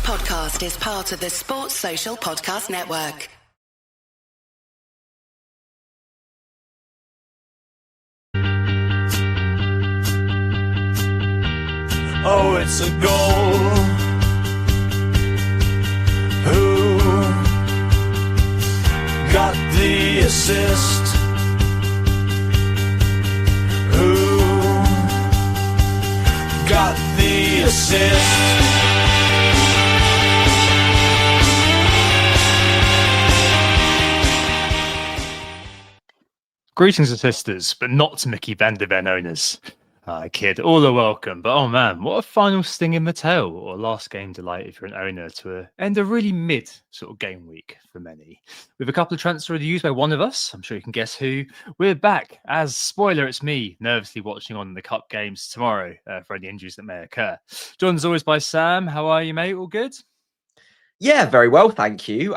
podcast is part of the Sports Social Podcast Network. Oh, it's a goal. Who got the assist? Who got the assist? Greetings to sisters, but not to Mickey van der Ven owners. Kid, all are welcome, but oh man, what a final sting in the tail, or last game delight if you're an owner to end a really mid sort of game week for many. With a couple of transfer reviews by one of us, I'm sure you can guess who. We're back, as spoiler, it's me, nervously watching on the cup games tomorrow for any injuries that may occur. Joined as always by Sam. How are you, mate? All good? Yeah, very well, thank you.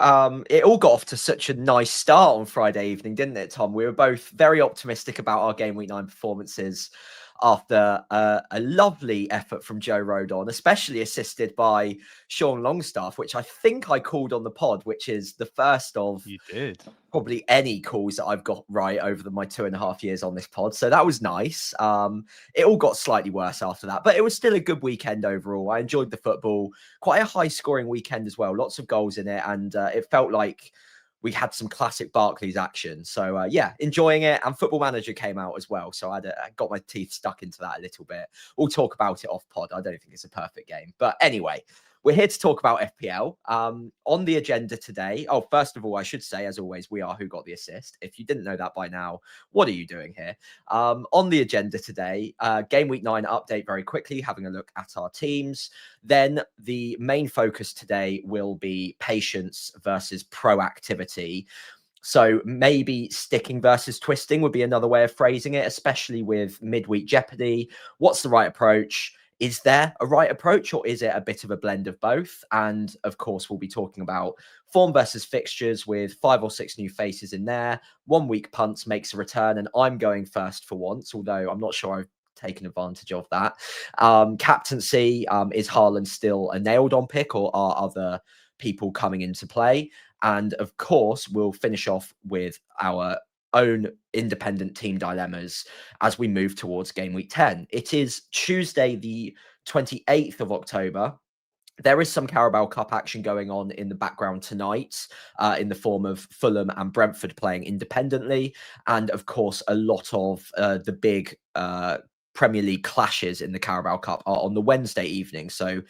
It all got off to such a nice start on Friday evening, didn't it, Tom? We were both very optimistic about our Game Week 9 performances after a lovely effort from Joe Rodon, especially assisted by Sean Longstaff, which I think I called on the pod, which is the first of You did. probably any calls that I've got right over my 2.5 years on this pod. So that was nice. It all got slightly worse after that, but it was still a good weekend overall. I enjoyed the football, quite a high scoring weekend as well. Lots of goals in it. And it felt like we had some classic Barclays action. So yeah, enjoying it. And Football Manager came out as well. So I got my teeth stuck into that a little bit. We'll talk about it off pod. I don't think it's a perfect game. But anyway, we're here to talk about FPL. On the agenda today, first of all, I should say, as always, we are Who Got the Assist. If you didn't know that by now, what are you doing here? On the agenda today, Game Week 9 update very quickly, having a look at our teams. Then the main focus today will be patience versus proactivity. So maybe sticking versus twisting would be another way of phrasing it, especially with midweek jeopardy. What's the right approach? Is there a right approach, or is it a bit of a blend of both? And of course, we'll be talking about form versus fixtures with 5 or 6 new faces in there. 1 week punts makes a return, and I'm going first for once, although I'm not sure I've taken advantage of that. Captaincy, is Haaland still a nailed on pick, or are other people coming into play? And of course, we'll finish off with our own independent team dilemmas as we move towards Game Week 10. It is Tuesday, the 28th of October. There is some Carabao Cup action going on in the background tonight, in the form of Fulham and Brentford playing independently. And of course, a lot of the big Premier League clashes in the Carabao Cup are on the Wednesday evening. So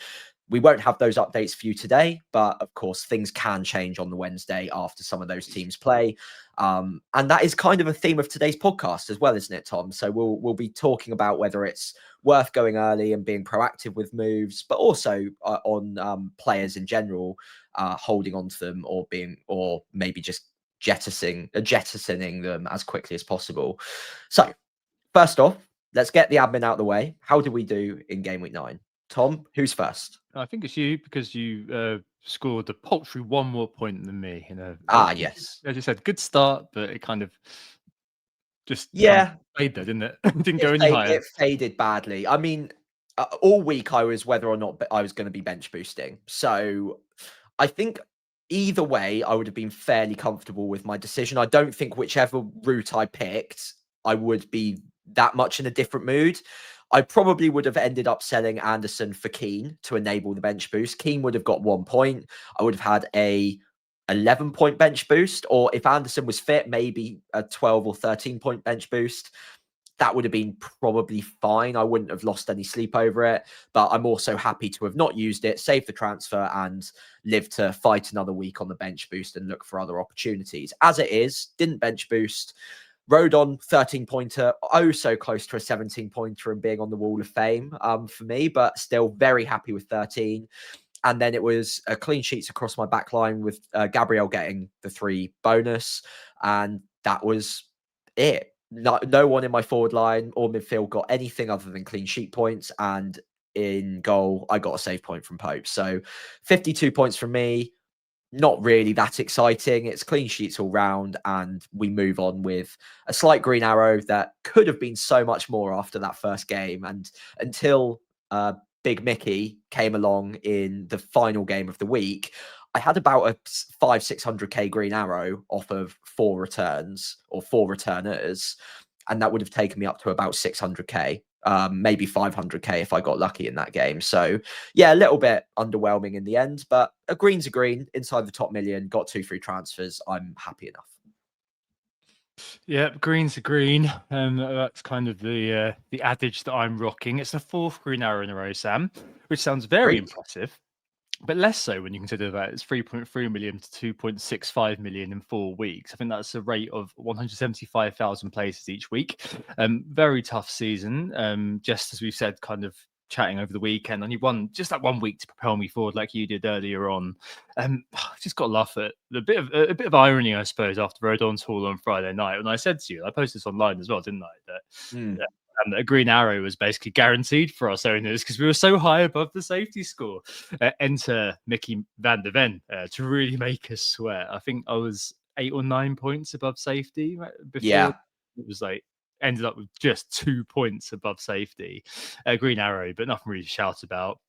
we won't have those updates for you today, but of course, things can change on the Wednesday after some of those teams play. And that is kind of a theme of today's podcast as well, isn't it, Tom? So we'll be talking about whether it's worth going early and being proactive with moves, but also on players in general, holding on to them or maybe just jettisoning them as quickly as possible. So first off, let's get the admin out of the way. How did we do in Game Week 9? Tom, who's first? I think it's you, because you scored a paltry 1 more point than me. Yes. As you said, good start, but it kind of just faded there, didn't it? It didn't go any higher. It faded badly. I mean, all week I was whether or not I was going to be bench boosting. So I think either way, I would have been fairly comfortable with my decision. I don't think whichever route I picked, I would be that much in a different mood. I probably would have ended up selling Anderson for Keane to enable the bench boost. Keane would have got 1 point. I would have had a 11-point bench boost, or if Anderson was fit, maybe a 12 or 13-point bench boost. That would have been probably fine. I wouldn't have lost any sleep over it, but I'm also happy to have not used it, saved the transfer, and live to fight another week on the bench boost and look for other opportunities. As it is, didn't bench boost. Rodon, 13-pointer, so close to a 17-pointer and being on the Wall of Fame for me, but still very happy with 13. And then it was clean sheets across my back line with Gabriel getting the 3 bonus. And that was it. No one in my forward line or midfield got anything other than clean sheet points. And in goal, I got a save point from Pope. So 52 points from me. Not really that exciting. It's clean sheets all round, and we move on with a slight green arrow that could have been so much more after that first game. And until Big Mickey came along in the final game of the week, I had about a 600k green arrow off of 4 returns or 4 returners, and that would have taken me up to about 600k, maybe 500k if I got lucky in that game. So yeah, a little bit underwhelming in the end, but a green's a green inside the top million. Got 2 free transfers. I'm happy enough. Yeah, green's a green. That's kind of the adage that I'm rocking. It's the 4th green arrow in a row, Sam, which sounds very Great. impressive, but less so when you consider that it's 3.3 million to 2.65 million in 4 weeks. I think that's a rate of 175,000 places each week. Very tough season. Just as we said, kind of chatting over the weekend, only just that 1 week to propel me forward, like you did earlier on. Just got to laugh at a bit of irony, I suppose, after Rodon's haul on Friday night. When I said to you, I posted this online as well, didn't I? That a green arrow was basically guaranteed for us owners because we were so high above the safety score. Enter Mickey van der Ven to really make us sweat. I think I was 8 or 9 points above safety before. Yeah. It was like ended up with just 2 points above safety. Green arrow, but nothing really to shout about.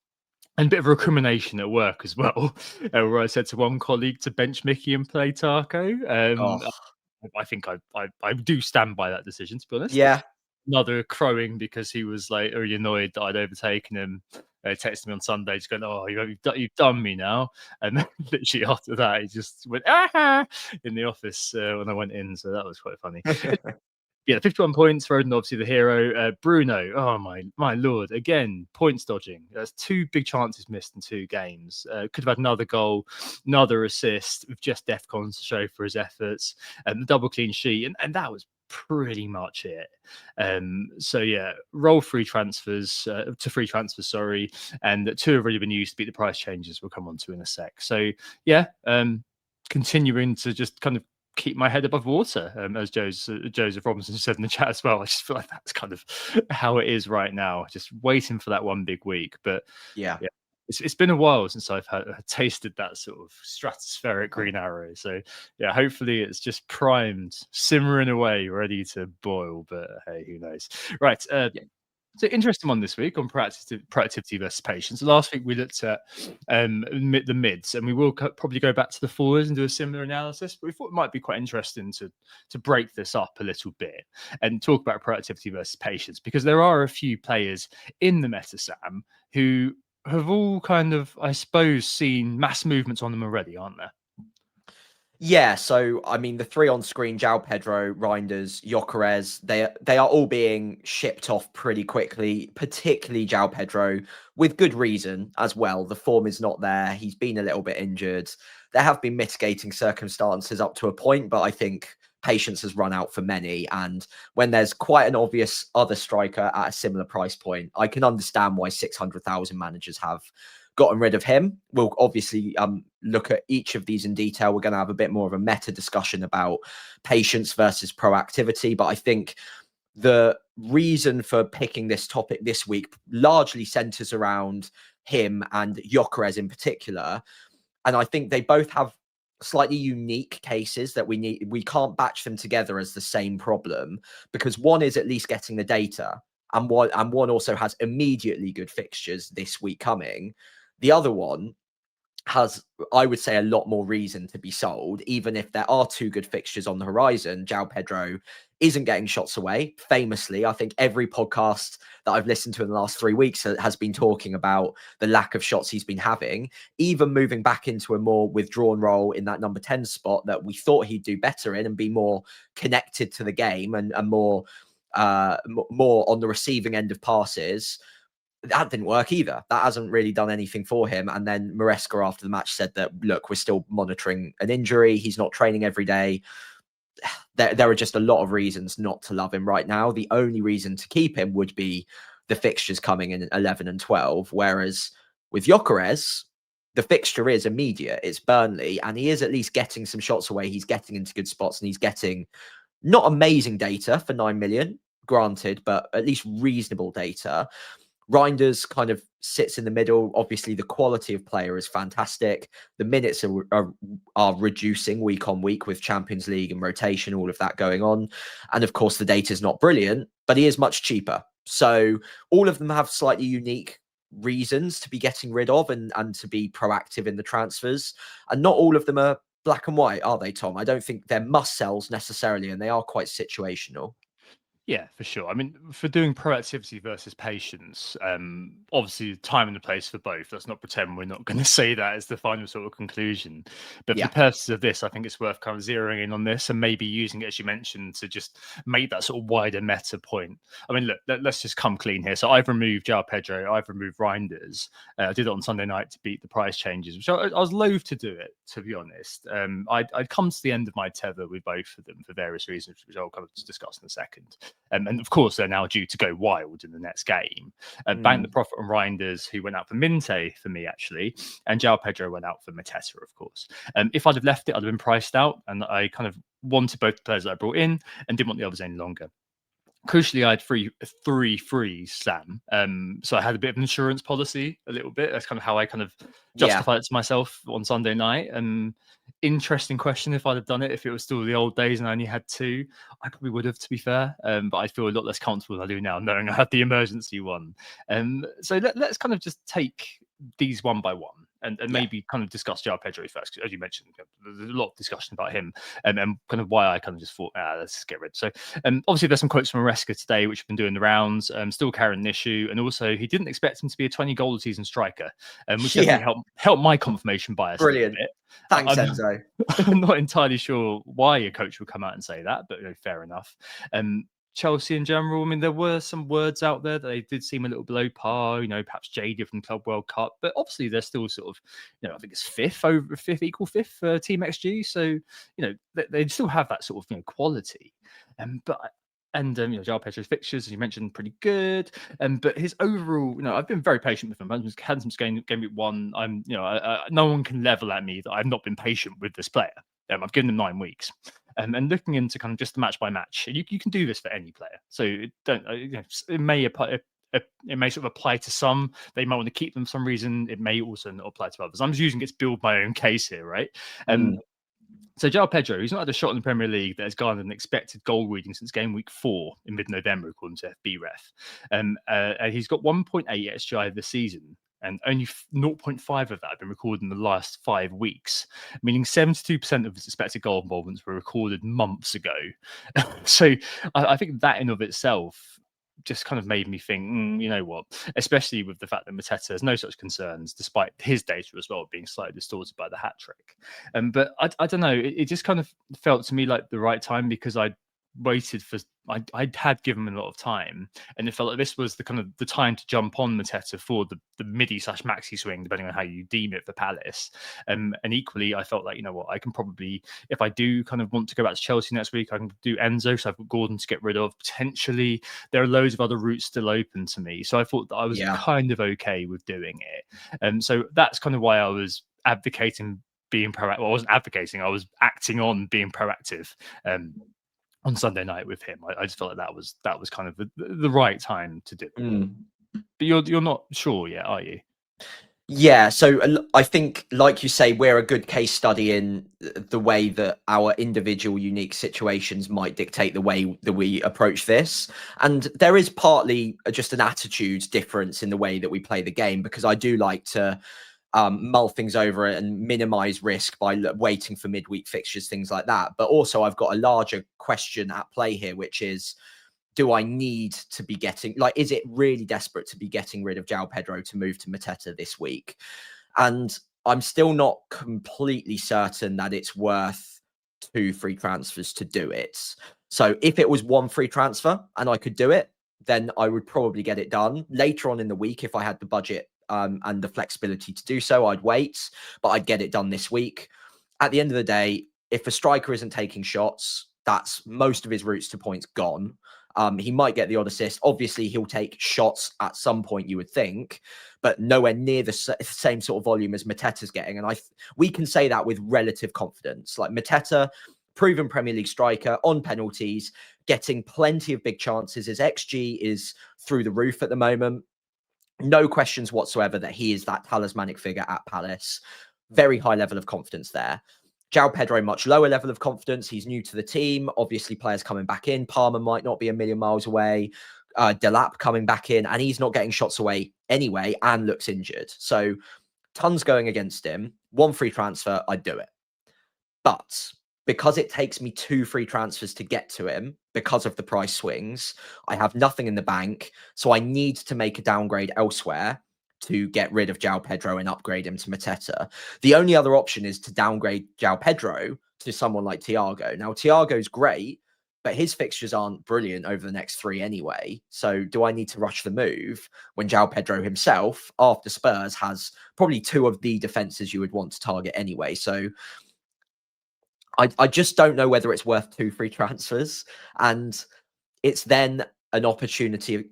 And a bit of recrimination at work as well, where I said to one colleague to bench Mickey and play Taco. I think I do stand by that decision, to be honest. Yeah. Another crowing because he was like really annoyed that I'd overtaken him. Texted me on Sunday, just going, "Oh, you've done me now." And then literally after that, he just went in the office when I went in. So that was quite funny. Yeah, 51 points. Rodon, obviously the hero. Bruno, oh my lord, again points dodging. That's 2 big chances missed in 2 games. Could have had another goal, another assist with just DEFCON to show for his efforts, and the double clean sheet, and that was pretty much it. So yeah, roll free transfers to free transfers, sorry, and 2 have already been used to beat the price changes. We'll come on to in a sec. So yeah, continuing to just kind of keep my head above water, as Joseph Robinson said in the chat as well. I just feel like that's kind of how it is right now, just waiting for that one big week. But yeah, it's been a while since I've tasted that sort of stratospheric green arrow. So yeah, hopefully it's just primed, simmering away, ready to boil. But hey, who knows? Right. So interesting one this week on productivity versus patience. Last week we looked at the mids, and we will probably go back to the forwards and do a similar analysis. But we thought it might be quite interesting to break this up a little bit and talk about productivity versus patience, because there are a few players in the meta, Sam, who have all kind of, I suppose, seen mass movements on them already, aren't there? Yeah, so I mean, the 3 on screen, João Pedro, Reinders, Gyökeres, they are all being shipped off pretty quickly, particularly João Pedro, with good reason as well. The form is not there. He's been a little bit injured. There have been mitigating circumstances up to a point, but I think patience has run out for many. And when there's quite an obvious other striker at a similar price point, I can understand why 600,000 managers have gotten rid of him. We'll obviously look at each of these in detail. We're going to have a bit more of a meta discussion about patience versus proactivity. But I think the reason for picking this topic this week largely centers around him and Gyökeres in particular. And I think they both have slightly unique cases that we can't batch them together as the same problem, because one is at least getting the data, and one also has immediately good fixtures this week coming. The other one has, I would say, a lot more reason to be sold, even if there are 2 good fixtures on the horizon. João Pedro isn't getting shots away. Famously, I think every podcast that I've listened to in the last 3 weeks has been talking about the lack of shots he's been having, even moving back into a more withdrawn role in that number 10 spot that we thought he'd do better in and be more connected to the game and more on the receiving end of passes. That didn't work either. That hasn't really done anything for him. And then Maresca after the match said that, look, we're still monitoring an injury. He's not training every day. There are just a lot of reasons not to love him right now. The only reason to keep him would be the fixtures coming in 11 and 12. Whereas with Gyökeres, the fixture is immediate. It's Burnley, and he is at least getting some shots away. He's getting into good spots, and he's getting not amazing data for 9 million, granted, but at least reasonable data. Reinders kind of sits in the middle. Obviously, the quality of player is fantastic. The minutes are reducing week on week with Champions League and rotation, all of that going on. And of course, the data is not brilliant, but he is much cheaper. So all of them have slightly unique reasons to be getting rid of and to be proactive in the transfers. And not all of them are black and white, are they, Tom? I don't think they're must sells necessarily, and they are quite situational. Yeah, for sure. I mean, for doing proactivity versus patience, obviously time and the place for both. Let's not pretend we're not going to say that as the final sort of conclusion. But for Yeah. the purposes of this, I think it's worth kind of zeroing in on this and maybe using it, as you mentioned, to just make that sort of wider meta point. I mean, look, let's just come clean here. So I've removed João Pedro, I've removed Reinders. I did it on Sunday night to beat the price changes, which I was loath to do it, to be honest. I'd come to the end of my tether with both of them for various reasons, which I'll kind of discuss in a second. And of course, they're now due to go wild in the next game. Bank the profit on Reinders, who went out for Minte for me, actually, and João Pedro went out for Mateta, of course. If I'd have left it, I'd have been priced out, and I kind of wanted both the players that I brought in and didn't want the others any longer. Crucially, I had three frees, Sam. So I had a bit of an insurance policy, a little bit. That's kind of how I kind of justified it to myself on Sunday night. Interesting question if I'd have done it if it was still the old days and I only had two. I probably would have, to be fair. But I feel a lot less comfortable than I do now, knowing I had the emergency one. So let's kind of just take these one by one. And maybe kind of discuss João Pedro first, because as you mentioned, there's a lot of discussion about him and kind of why I kind of just thought, let's just get rid. So obviously there's some quotes from Maresca today, which have been doing the rounds, still carrying an issue. And also he didn't expect him to be a 20 goal a season striker, which definitely helped my confirmation bias. Brilliant. A bit. Thanks, Enzo. I'm not entirely sure why a coach would come out and say that, but fair enough. Chelsea in general, I mean, there were some words out there that they did seem a little below par, perhaps jaded from Club World Cup, but obviously they're still sort of, I think it's fifth equal fifth for Team XG. So, they still have that sort of, quality. João Pedro's fixtures, as you mentioned, pretty good. But his overall, I've been very patient with him. I've had some game week one. No one can level at me that I've not been patient with this player. I've given him 9 weeks. And looking into kind of just the match by match, you can do this for any player. So it may apply. It may sort of apply to some. They might want to keep them for some reason. It may also not apply to others. I'm just using it to build my own case here, right? So João Pedro, he's not had a shot in the Premier League that has garnered an expected goal reading since game week 4 in mid-November, according to FBref. He's got 1.8 XGI this season, and only 0.5 of that have been recorded in the last 5 weeks, meaning 72% of his expected goal involvements were recorded months ago. So I think that in of itself just kind of made me think, you know what, especially with the fact that Mateta has no such concerns, despite his data as well being slightly distorted by the hat trick. But I don't know, it just kind of felt to me like the right time, because I had given him a lot of time, and it felt like this was the kind of the time to jump on Mateta for the midi/maxi swing, depending on how you deem it, for Palace. And equally, I felt like, you know what, I can probably, if I do kind of want to go back to Chelsea next week, I can do Enzo. So I've got Gordon to get rid of. Potentially, there are loads of other routes still open to me. So I thought that I was kind of okay with doing it. And so that's kind of why I was advocating being proactive. Well, I wasn't advocating, I was acting on being proactive. On Sunday night with him, I just felt like that was kind of the right time to do it. But you're not sure yet, are you? Yeah, so I think, like you say, we're a good case study in the way that our individual unique situations might dictate the way that we approach this. And there is partly just an attitude difference in the way that we play the game, because I do like to mull things over and minimize risk by waiting for midweek fixtures, things like that. But also I've got a larger question at play here, which is, do I need to be getting, is it really desperate to be getting rid of João Pedro to move to Mateta this week? And I'm still not completely certain that it's worth 2 free transfers to do it. So if it was 1 free transfer and I could do it, then I would probably get it done later on in the week. If I had the budget and the flexibility to do so, I'd wait, but I'd get it done this week. At the end of the day, if a striker isn't taking shots, that's most of his routes to points gone. He might get the odd assist. Obviously, he'll take shots at some point, you would think, but nowhere near the same sort of volume as Mateta's getting. And we can say that with relative confidence. Like Mateta, proven Premier League striker on penalties, getting plenty of big chances. His XG is through the roof at the moment. No questions whatsoever that he is that talismanic figure at Palace. Very high level of confidence there. João Pedro, much lower level of confidence. He's new to the team. Obviously, players coming back in. Palmer might not be a million miles away. Delap coming back in, and he's not getting shots away anyway and looks injured. So tons going against him. One free transfer, I'd do it. But because it takes me 2 free transfers to get to him because of the price swings, I have nothing in the bank. So I need to make a downgrade elsewhere to get rid of João Pedro and upgrade him to Mateta. The only other option is to downgrade João Pedro to someone like Thiago. Now, Thiago's great, but his fixtures aren't brilliant over the next 3 anyway. So do I need to rush the move when João Pedro himself, after Spurs, has probably 2 of the defenses you would want to target anyway? So I just don't know whether it's worth 2 free transfers, and it's then an opportunity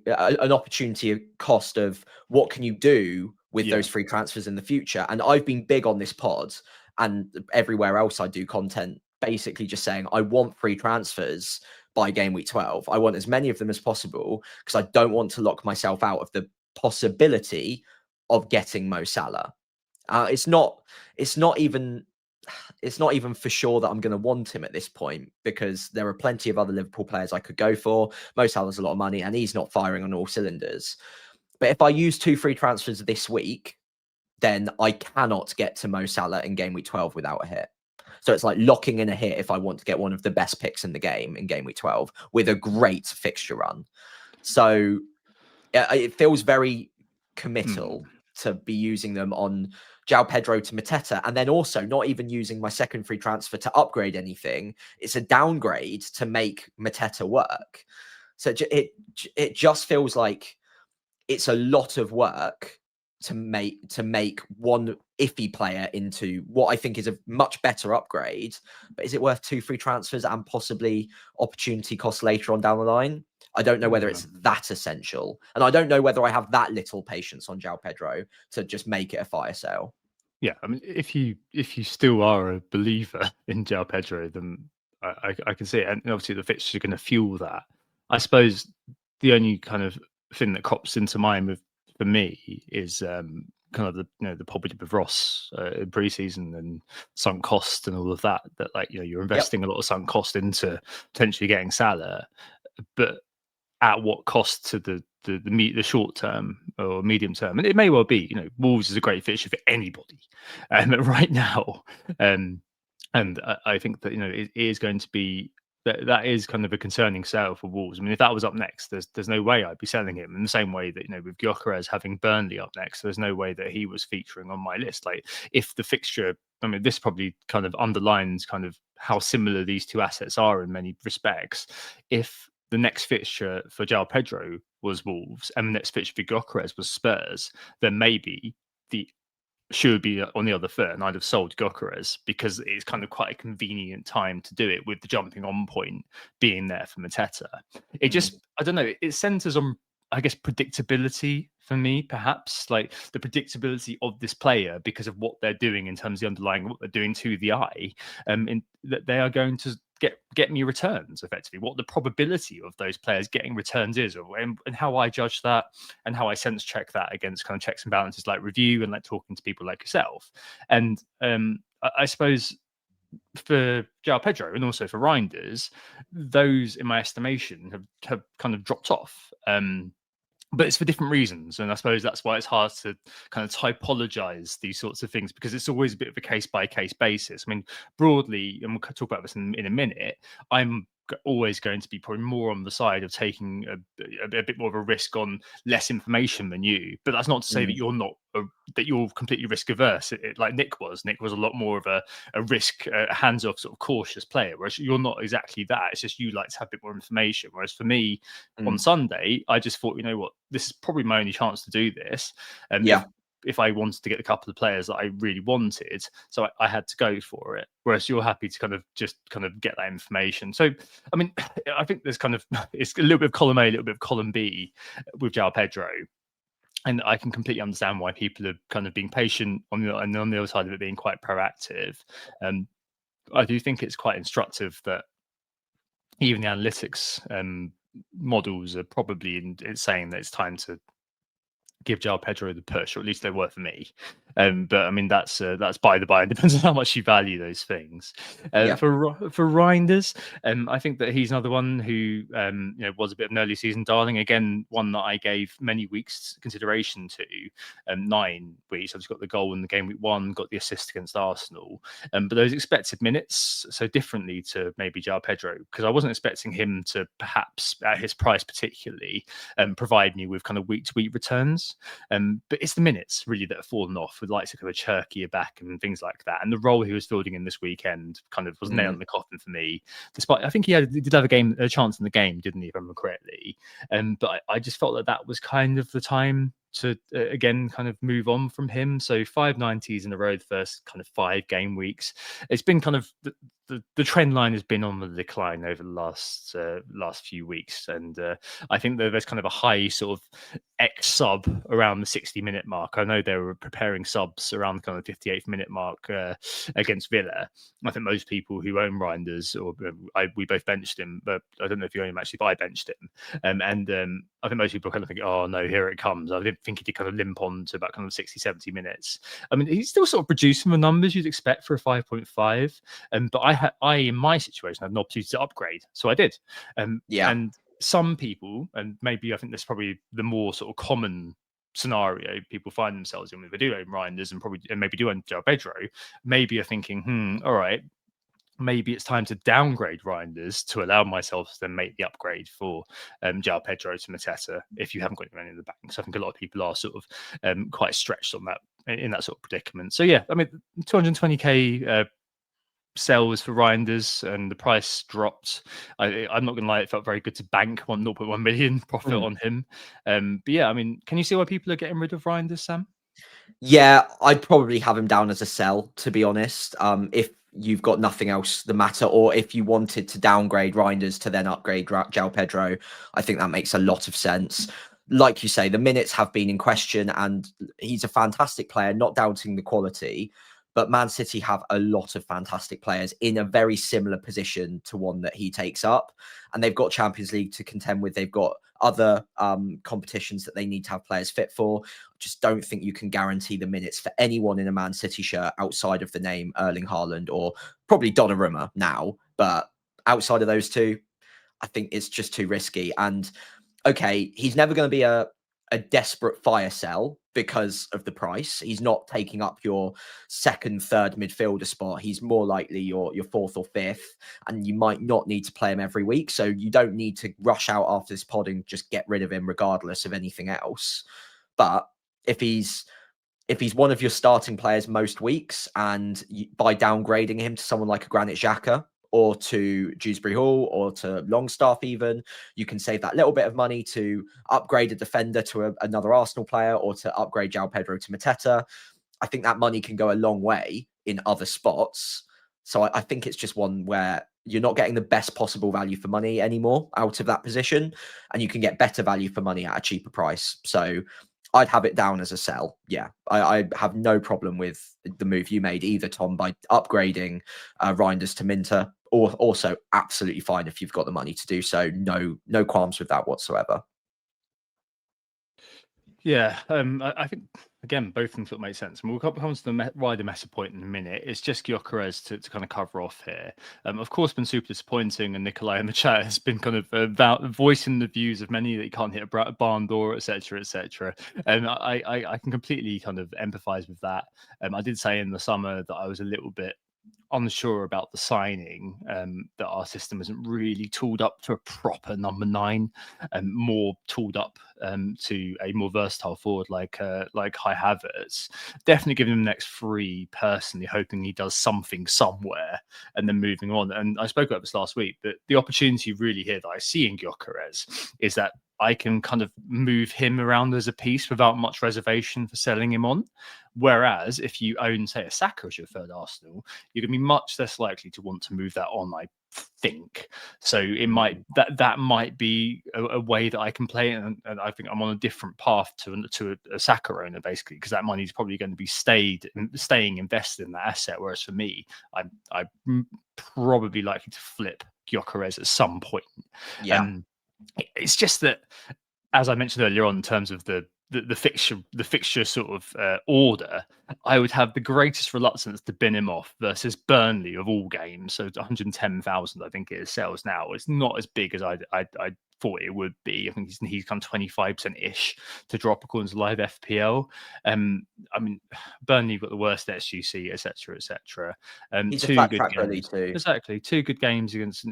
cost of what can you do with those free transfers in the future. And I've been big on this pod and everywhere else I do content, basically just saying I want free transfers by game week 12. I want as many of them as possible because I don't want to lock myself out of the possibility of getting Mo Salah. It's not even for sure that I'm going to want him at this point, because there are plenty of other Liverpool players I could go for. Mo Salah's a lot of money and he's not firing on all cylinders. But if I use 2 free transfers this week, then I cannot get to Mo Salah in game week 12 without a hit. So it's like locking in a hit if I want to get one of the best picks in the game in game week 12 with a great fixture run. So it feels very committal to be using them on João Pedro to Mateta, and then also not even using my second free transfer to upgrade anything. It's a downgrade to make Mateta work. So it just feels like it's a lot of work to make one iffy player into what I think is a much better upgrade. But is it worth 2 free transfers and possibly opportunity cost later on down the line? I don't know whether it's that essential. And I don't know whether I have that little patience on João Pedro to just make it a fire sale. Yeah, I mean, if you still are a believer in João Pedro, then I can see it. And obviously the fixtures are going to fuel that. I suppose the only kind of thing that crops into mind for me is kind of the poverty of Ross in pre-season and sunk cost and all of that. That, like, you're investing a lot of sunk cost into potentially getting Salah, but at what cost to the short term or medium term? And it may well be, Wolves is a great fixture for anybody right now, and I think that it is going to be that is kind of a concerning sale for Wolves. I mean, if that was up next, there's no way I'd be selling him, in the same way that with Gyökeres having Burnley up next, there's no way that he was featuring on my list. Like, if the fixture, I mean, this probably kind of underlines kind of how similar these 2 assets are in many respects. If the next fixture for João Pedro was Wolves and the next fixture for Gyökeres was Spurs, then maybe the should be on the other foot, and I'd have sold Gyökeres, because it's kind of quite a convenient time to do it, with the jumping on point being there for Mateta. It just, I don't know, it centers on, I guess, predictability for me, perhaps, like the predictability of this player because of what they're doing in terms of the underlying, what they're doing to the eye, in that they are going to get me returns effectively. What the probability of those players getting returns is, and how I judge that, and how I sense check that against kind of checks and balances like review and like talking to people like yourself. And I suppose for João Pedro and also for Reinders, those in my estimation have kind of dropped off. But it's for different reasons. And I suppose that's why it's hard to kind of typologize these sorts of things, because it's always a bit of a case by case basis. I mean, broadly, and we'll talk about this in a minute, I'm always going to be probably more on the side of taking a bit more of a risk on less information than you. But that's not to say that you're not that you're completely risk averse, like Nick was. Nick was a lot more of a risk, hands off sort of cautious player, whereas you're not exactly that. It's just you like to have a bit more information. Whereas for me, on Sunday, I just thought, what, this is probably my only chance to do this. And if I wanted to get a couple of players that I really wanted, so I had to go for it. Whereas you're happy to kind of get that information. So, I mean, I think there's kind of, it's a little bit of column A, a little bit of column B with João Pedro. And I can completely understand why people are kind of being patient on the other side of it being quite proactive. I do think it's quite instructive that even the analytics models are probably in saying that it's time to give João Pedro the push, or at least they were for me. But I mean, that's by the by. It depends on how much you value those things. Yeah. For Reinders, I think that he's another one who was a bit of an early season darling. Again, one that I gave many weeks consideration to. 9 weeks. I've just got the goal in the game week 1, got the assist against Arsenal. But those expected minutes, so differently to maybe João Pedro, because I wasn't expecting him to perhaps at his price particularly provide me with kind of week to week returns. But it's the minutes really that have fallen off with likes of kind of Cherky back and things like that. And the role he was fielding in this weekend kind of was nailed in the coffin for me. Despite I think he did have a chance in the game, didn't he, if I remember correctly? But I just felt that was kind of the time to again kind of move on from him. So 590s in a row the first kind of 5 game weeks. It's been kind of the trend line has been on the decline over the last few weeks, and I think that there's kind of a high sort of X sub around the 60-minute mark. I know they were preparing subs around the kind of 58th minute mark against Villa. I think most people who own Reinders, or we both benched him, but I don't know if you own him actually, but I benched him. I think most people kind of think, oh no, here it comes. I didn't think he did kind of limp on to about kind of 60, 70 minutes. I mean, he's still sort of producing the numbers you'd expect for a 5.5. But I, in my situation, had an opportunity to upgrade. So I did. And some people, and maybe I think that's probably the more sort of common scenario people find themselves in, if they do own Reinders and maybe do own João Pedro, maybe are thinking, all right, maybe it's time to downgrade Reinders to allow myself to then make the upgrade for João Pedro to Mateta if you haven't got any money in the bank. So I think a lot of people are sort of quite stretched on that, in that sort of predicament. So yeah, I mean, 220k sells for Reinders and the price dropped. I'm not going to lie, it felt very good to bank 0.1 million profit on him. But yeah, I mean, can you see why people are getting rid of Reinders, Sam? Yeah, I'd probably have him down as a sell, to be honest. If you've got nothing else the matter, or if you wanted to downgrade Reinders to then upgrade João Pedro, I think that makes a lot of sense. Like you say, the minutes have been in question, and he's a fantastic player, not doubting the quality. But Man City have a lot of fantastic players in a very similar position to one that he takes up. And they've got Champions League to contend with. They've got other competitions that they need to have players fit for. I just don't think you can guarantee the minutes for anyone in a Man City shirt outside of the name Erling Haaland or probably Donnarumma now. But outside of those two, I think it's just too risky. And okay, he's never going to be a desperate fire sell because of the price. He's not taking up your second, third midfielder spot. He's more likely your fourth or fifth, and you might not need to play him every week. So you don't need to rush out after this pod and just get rid of him regardless of anything else. But if he's one of your starting players most weeks, and by downgrading him to someone like a Granit Xhaka or to Dewsbury Hall or to Longstaff even, you can save that little bit of money to upgrade a defender to another Arsenal player or to upgrade João Pedro to Mateta. I think that money can go a long way in other spots. So I think it's just one where you're not getting the best possible value for money anymore out of that position, and you can get better value for money at a cheaper price. So I'd have it down as a sell. Yeah, I have no problem with the move you made either, Tom, by upgrading Reinders to Minter, or also absolutely fine if you've got the money to do so. No qualms with that whatsoever. Yeah, I think again both of them sort of make sense. And we'll come to the wider meta point in a minute. It's just Gyökeres to kind of cover off here. Of course, been super disappointing, and Nikolai in the chat has been kind of about voicing the views of many that he can't hit a barn door, etc., etc. And I can completely kind of empathise with that. I did say in the summer that I was a little bit unsure about the signing, that our system isn't really tooled up to a proper number 9, and more tooled up to a more versatile forward like Kai Havertz. Definitely giving him the next 3 personally, hoping he does something somewhere and then moving on. And I spoke about this last week, but the opportunity really here that I see in Gyökeres is that I can kind of move him around as a piece without much reservation for selling him on. Whereas if you own, say, a Saka as your third Arsenal, you're going to be much less likely to want to move that on, I think. So it might that might be a way that I can play it, and I think I'm on a different path to a Saka owner, basically, because that money is probably going to be staying invested in that asset. Whereas for me, I'm probably likely to flip Gyökeres at some point. Yeah. It's just that, as I mentioned earlier on, in terms of the the fixture sort of order, I would have the greatest reluctance to bin him off versus Burnley of all games. So 110,000, I think it is sales now. It's not as big as I thought it would be. I think he's come 25% ish to drop according to live FPL. I mean, Burnley got the worst SGC, etc., etc. He's a Two flat good track Burnley games. too. Exactly, two good games against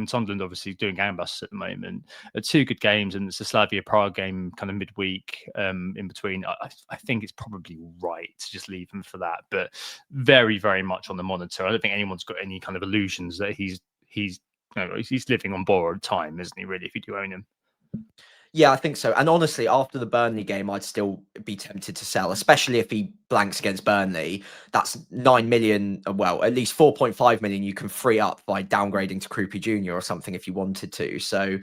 Sunderland, obviously doing gangbusters at the moment. Two good games, and it's a Slavia Prague game kind of midweek in between. I think it's probably right to just leave him for that, but very, very much on the monitor. I don't think anyone's got any kind of illusions that he's living on borrowed time, isn't he? Really, if you do own him. Yeah, I think so. And honestly, after the Burnley game, I'd still be tempted to sell, especially if he blanks against Burnley. That's 9 million, well, at least 4.5 million you can free up by downgrading to Krupi Jr. or something if you wanted to. So,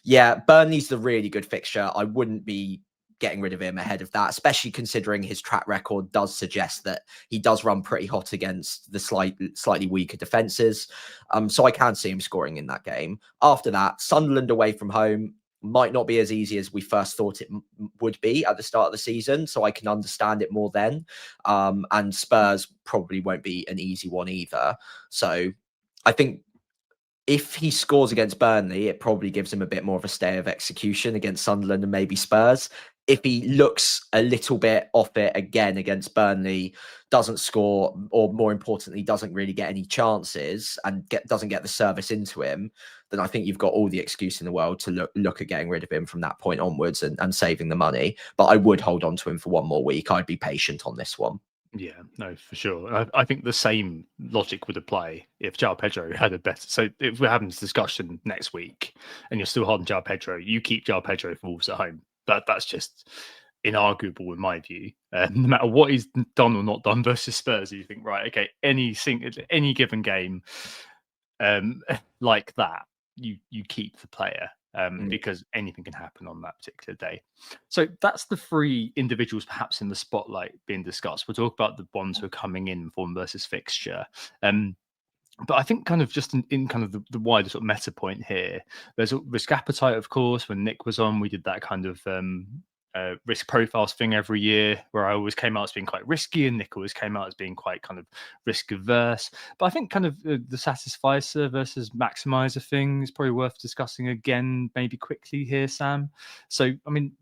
yeah, Burnley's the really good fixture. I wouldn't be getting rid of him ahead of that, especially considering his track record does suggest that he does run pretty hot against the slightly weaker defenses. So I can see him scoring in that game. After that, Sunderland away from home might not be as easy as we first thought it would be at the start of the season. So I can understand it more then. And Spurs probably won't be an easy one either. So I think if he scores against Burnley, it probably gives him a bit more of a stay of execution against Sunderland and maybe Spurs. If he looks a little bit off it again against Burnley, doesn't score, or more importantly, doesn't really get any chances and doesn't get the service into him, then I think you've got all the excuse in the world to look at getting rid of him from that point onwards and saving the money. But I would hold on to him for one more week. I'd be patient on this one. Yeah, no, for sure. I think the same logic would apply if João Pedro had a better. So if we're having this discussion next week and you're still holding João Pedro, you keep João Pedro for Wolves at home. That's just inarguable in my view. No matter what he's done or not done versus Spurs, you think, right, okay, any given game like that, you keep the player. Because anything can happen on that particular day. So that's the three individuals perhaps in the spotlight being discussed. We'll talk about the ones who are coming in form versus fixture. But I think kind of just in kind of the wider sort of meta point here, there's a risk appetite, of course. When Nick was on, we did that kind of risk profiles thing every year where I always came out as being quite risky and Nick always came out as being quite kind of risk averse. But I think kind of the satisficer versus maximizer thing is probably worth discussing again, maybe quickly here, Sam. So, I mean,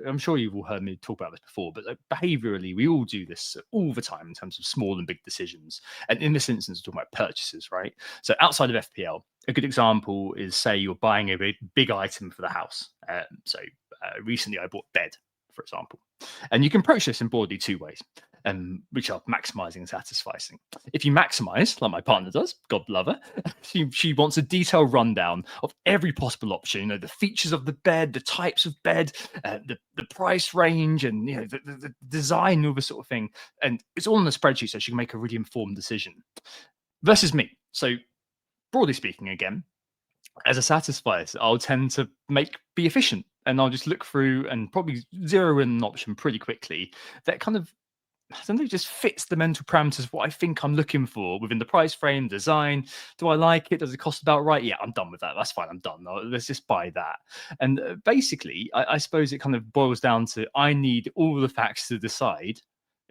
I'm sure you've all heard me talk about this before, but behaviorally, we all do this all the time in terms of small and big decisions. And in this instance, we're talking about purchases, right? So outside of FPL, a good example is, say, you're buying a big item for the house. Recently, I bought bed, for example. And you can approach this in broadly two ways, which are maximizing and satisficing. If you maximize, like my partner does, God love her, she wants a detailed rundown of every possible option, the features of the bed, the types of bed, the price range, and the design, all this sort of thing. And it's all on the spreadsheet so she can make a really informed decision. Versus me. So broadly speaking, again, as a satisfier, I'll tend to be efficient, and I'll just look through and probably zero in an option pretty quickly that kind of, I don't know, just fits the mental parameters of what I think I'm looking for within the price frame, design. Do I like it? Does it cost about right? Yeah, I'm done with that. That's fine. I'm done. Let's just buy that. And basically, I suppose it kind of boils down to I need all the facts to decide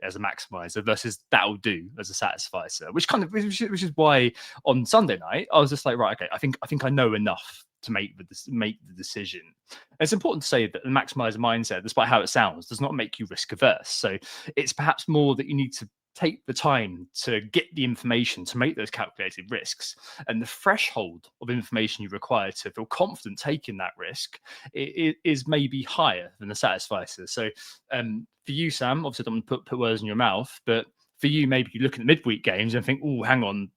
as a maximizer versus that'll do as a satisfier, which is why on Sunday night I was just like, right, okay, I think I know enough to make the decision. And it's important to say that the maximizer mindset, despite how it sounds, does not make you risk averse. So it's perhaps more that you need to take the time to get the information to make those calculated risks, and the threshold of information you require to feel confident taking that risk is maybe higher than the satisfier. So for you, Sam, obviously I don't want to put words in your mouth, but for you, maybe you look at the midweek games and think, oh, hang on,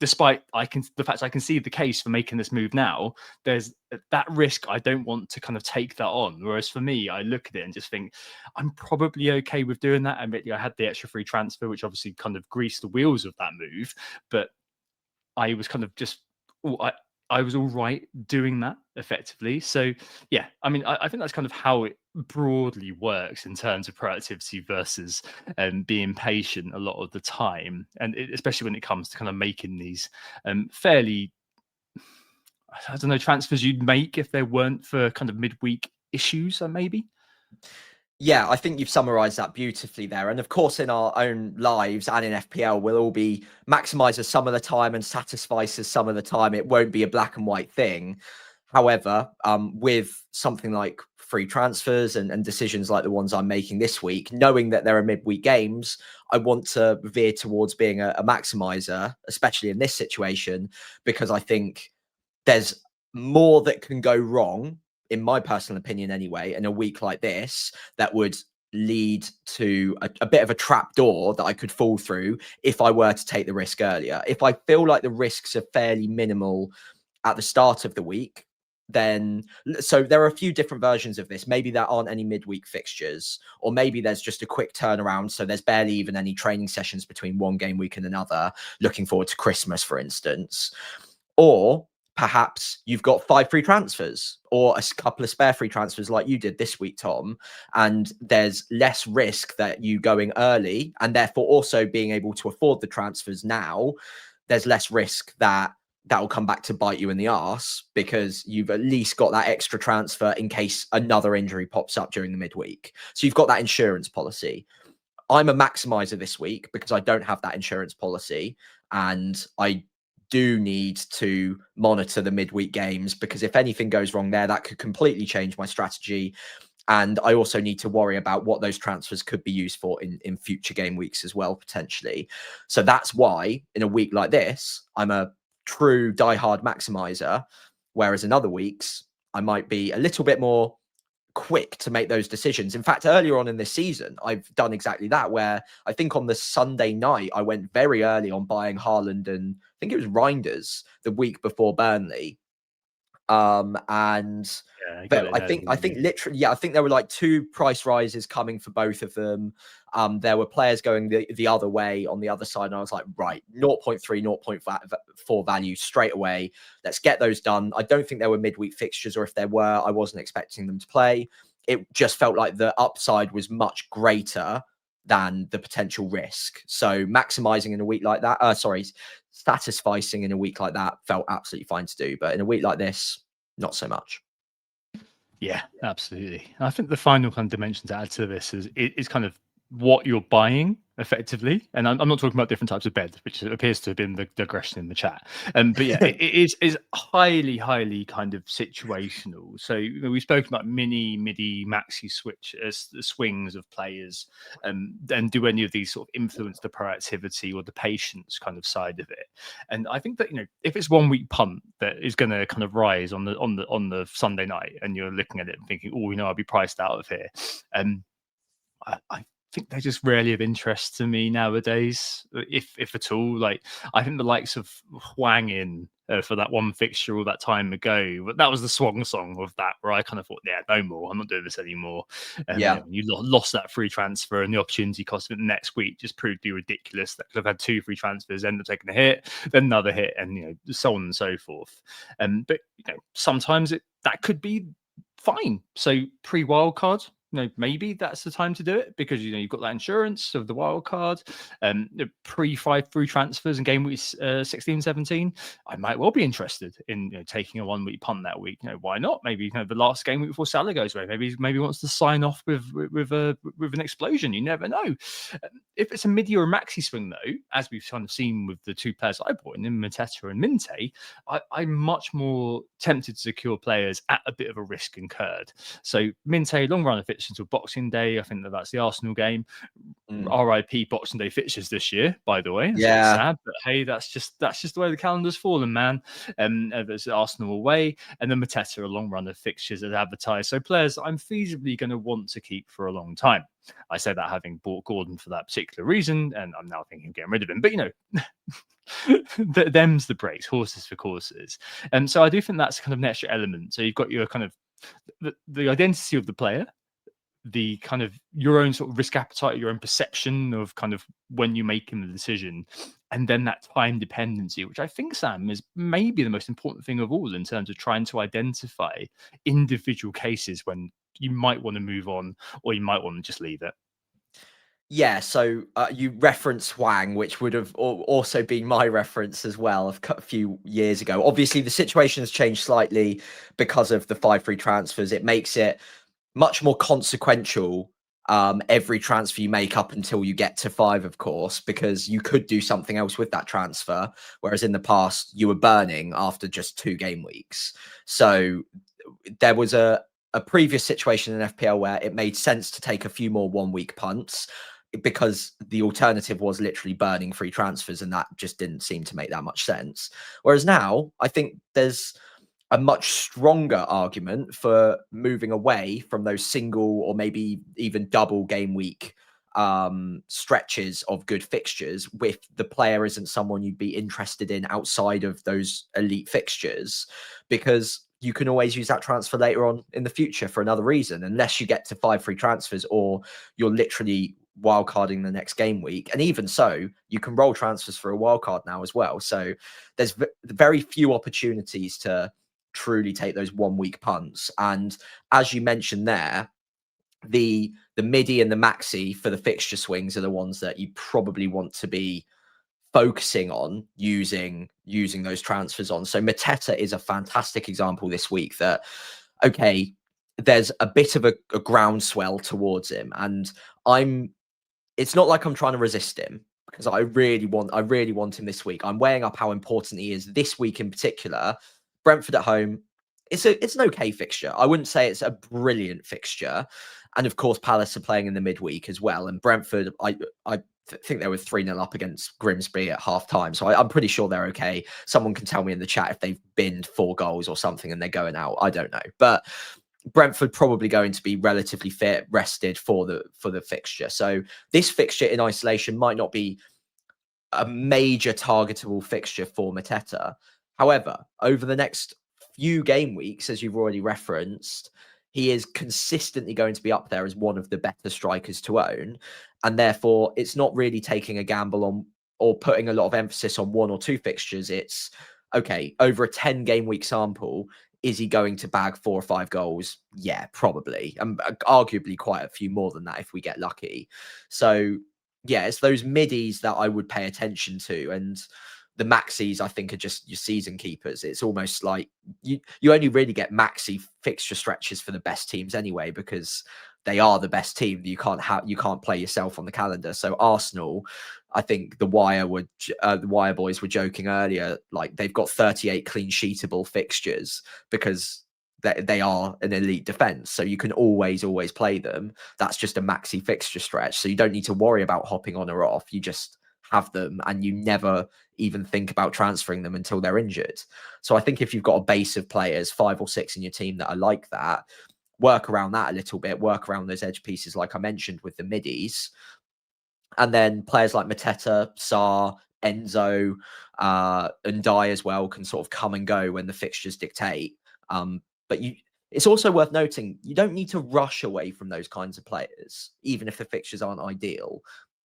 despite the fact I can see the case for making this move now, there's that risk I don't want to kind of take that on. Whereas for me, I look at it and just think I'm probably okay with doing that. Admittedly, I had the extra free transfer, which obviously kind of greased the wheels of that move, but I was kind of just, I was all right doing that effectively. So yeah, I mean, I think that's kind of how it broadly works in terms of proactivity versus being patient a lot of the time, and especially when it comes to kind of making these fairly, I don't know, transfers you'd make if there weren't for kind of midweek issues, maybe. Yeah, I think you've summarized that beautifully there. And of course, in our own lives and in FPL, we'll all be maximizers some of the time and satisficers some of the time. It won't be a black and white thing. However, with something like free transfers and decisions like the ones I'm making this week, knowing that there are midweek games, I want to veer towards being a maximizer, especially in this situation, because I think there's more that can go wrong, in my personal opinion anyway, in a week like this that would lead to a bit of a trap door that I could fall through if I were to take the risk earlier. If I feel like the risks are fairly minimal at the start of the week, then so there are a few different versions of this. Maybe there aren't any midweek fixtures, or maybe there's just a quick turnaround. So there's barely even any training sessions between one game week and another, looking forward to Christmas, for instance. Or perhaps you've got 5 free transfers or a couple of spare free transfers like you did this week, Tom, and there's less risk that you going early and therefore also being able to afford the transfers now. There's less risk that will come back to bite you in the arse because you've at least got that extra transfer in case another injury pops up during the midweek. So you've got that insurance policy. I'm a maximizer this week because I don't have that insurance policy, and I do need to monitor the midweek games because if anything goes wrong there, that could completely change my strategy. And I also need to worry about what those transfers could be used for in future game weeks as well, potentially. So that's why in a week like this, I'm a true diehard maximizer, whereas in other weeks, I might be a little bit more quick to make those decisions. In fact, earlier on in this season, I've done exactly that, where I think on the Sunday night, I went very early on buying Haaland and I think it was Reinders the week before Burnley. And Yeah, I think literally, yeah, I think there were like 2 price rises coming for both of them. There were players going the other way on the other side, and I was like, right, 0.3, 0.4 value straight away. Let's get those done. I don't think there were midweek fixtures, or if there were, I wasn't expecting them to play. It just felt like the upside was much greater than the potential risk. So maximizing in a week like that, satisficing in a week like that felt absolutely fine to do. But in a week like this, not so much. Yeah, absolutely. I think the final kind of dimension to add to this is kind of what you're buying effectively. And I'm not talking about different types of bed, which appears to have been the digression in the chat. But yeah, it is highly kind of situational. So we've spoken about midi, maxi swings of players, and do any of these sort of influence the proactivity or the patience kind of side of it? And I think that, if it's 1 week punt that is going to kind of rise on the Sunday night, and you're looking at it and thinking, oh, I'll be priced out of here. I think they're just rarely of interest to me nowadays, if at all. Like, I think the likes of Hwang in for that one fixture all that time ago, but that was the swan song of that, where I kind of thought, yeah, no more, I'm not doing this anymore. Yeah. You lost that free transfer, and the opportunity cost of it the next week just proved to be ridiculous. That could have had 2 free transfers, end up taking a hit, then another hit, and so on and so forth. But sometimes that could be fine. So pre-wild card, maybe that's the time to do it, because you've got that insurance of the wild card. Pre-5 free transfers and game weeks 16, 17, I might well be interested in taking a 1 week punt that week. Why not? Maybe the last game week before Salah goes away, maybe he wants to sign off with an explosion. You never know. If it's a midi or a maxi swing, though, as we've kind of seen with the 2 players I brought in Mateta and Minte, I'm much more tempted to secure players at a bit of a risk incurred. So Minte, long run of fixtures until Boxing Day. I think that's the Arsenal game. RIP Boxing Day fixtures this year, by the way. It's sad, but hey, that's just the way the calendar's fallen, man. There's Arsenal away, and then Mateta, a long run of fixtures as advertised. So players I'm feasibly going to want to keep for a long time. I say that having bought Gordon for that particular reason, and I'm now thinking of getting rid of him. But them's the breaks, horses for courses. And so I do think that's kind of an extra element. So you've got your kind of the identity of the player, the kind of your own sort of risk appetite, your own perception of kind of when you're making the decision, and then that time dependency, which I think, Sam, is maybe the most important thing of all in terms of trying to identify individual cases when you might want to move on, or you might want to just leave it. Yeah, so you reference Hwang, which would have also been my reference as well a few years ago. Obviously, the situation has changed slightly because of the 5 free transfers. It makes it much more consequential every transfer you make up until you get to 5, of course, because you could do something else with that transfer. Whereas in the past, you were burning after just 2 game weeks. So there was a previous situation in FPL where it made sense to take a few more 1-week punts because the alternative was literally burning free transfers, and that just didn't seem to make that much sense. Whereas now, I think there's a much stronger argument for moving away from those single or maybe even double game week stretches of good fixtures if the player isn't someone you'd be interested in outside of those elite fixtures, because you can always use that transfer later on in the future for another reason, unless you get to 5 free transfers or you're literally wildcarding the next game week. And even so, you can roll transfers for a wildcard now as well. So there's very few opportunities to truly take those 1-week punts. And as you mentioned there, the midi and the maxi for the fixture swings are the ones that you probably want to be focusing on using those transfers on. So Mateta is a fantastic example this week that, okay, there's a bit of a groundswell towards him, and it's not like I'm trying to resist him, because I really want him this week. I'm weighing up how important he is this week in particular. Brentford at home, it's an okay fixture. I wouldn't say it's a brilliant fixture. And of course, Palace are playing in the midweek as well. And Brentford, I think they were 3-0 up against Grimsby at half time. So I'm pretty sure they're okay. Someone can tell me in the chat if they've binned 4 goals or something and they're going out. I don't know. But Brentford probably going to be relatively fit, rested for the fixture. So this fixture in isolation might not be a major targetable fixture for Mateta. However, over the next few game weeks, as you've already referenced, he is consistently going to be up there as one of the better strikers to own. And therefore, it's not really taking a gamble on or putting a lot of emphasis on 1 or 2 fixtures. It's, okay, over a 10 game week sample, is he going to bag 4 or 5 goals? Yeah, probably. And arguably quite a few more than that if we get lucky. So, yeah, it's those middies that I would pay attention to. And the maxis, I think, are just your season keepers. It's almost like you only really get maxi fixture stretches for the best teams anyway, because they are the best team. You can't play yourself on the calendar. So Arsenal, I think the Wire boys were joking earlier, like they've got 38 clean sheetable fixtures because they are an elite defense. So you can always play them. That's just a maxi fixture stretch. So you don't need to worry about hopping on or off. You just have them and you never even think about transferring them until they're injured. So I think if you've got a base of players, 5 or 6 in your team that are like that, work around that a little bit, work around those edge pieces like I mentioned with the middies. And then players like Mateta, Sarr, Enzo, and Dye as well can sort of come and go when the fixtures dictate. But it's also worth noting, you don't need to rush away from those kinds of players, even if the fixtures aren't ideal.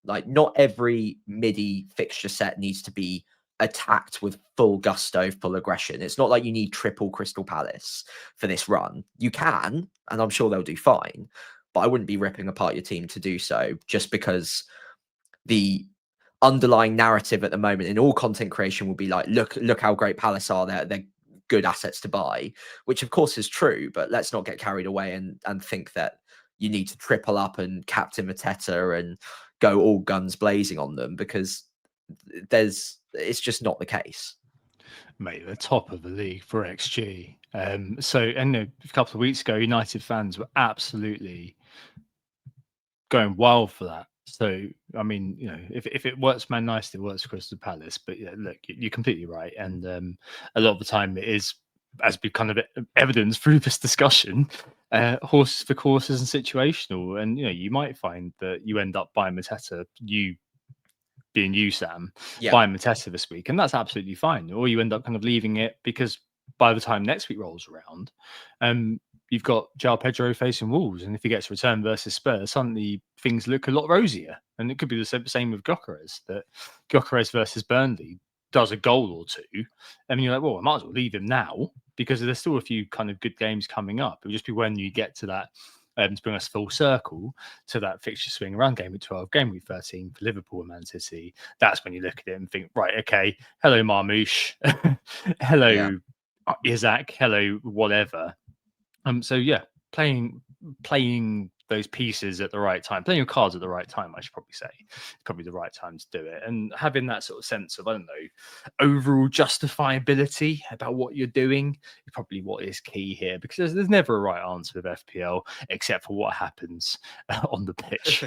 Like, not every midi fixture set needs to be attacked with full gusto, full aggression. It's not like you need triple Crystal Palace for this run. You can, and I'm sure they'll do fine, but I wouldn't be ripping apart your team to do so, just because the underlying narrative at the moment in all content creation will be like, look how great Palace are. They're good assets to buy, which of course is true, but let's not get carried away and think that you need to triple up and captain Mateta and go all guns blazing on them, because it's just not the case. Mate, the top of the league for XG. And a couple of weeks ago, United fans were absolutely going wild for that. So, I mean, if it works Man United, it works Crystal Palace. But yeah, look, you're completely right. And a lot of the time it is, as we kind of evidence through this discussion, horses for courses and situational. And, you might find that you end up buying Mateta, being you, Sam, buying Mateta this week. And that's absolutely fine. Or you end up kind of leaving it because by the time next week rolls around, you've got João Pedro facing Wolves, and if he gets a return versus Spurs, suddenly things look a lot rosier. And it could be the same with Gyökeres, that Gyökeres versus Burnley does a goal or 2, and you're like, well, I might as well leave him now because there's still a few kind of good games coming up. It'll just be when you get to that, to bring us full circle to that fixture swing around game week 12, game week 13 for Liverpool and Man City. That's when you look at it and think, right, okay, hello Marmoush, hello Isaac, hello whatever. So yeah, playing those pieces at the right time, playing your cards at the right time, I should probably say. It's probably the right time to do it. And having that sort of sense of, I don't know, overall justifiability about what you're doing is probably what is key here, because there's never a right answer with FPL except for what happens on the pitch,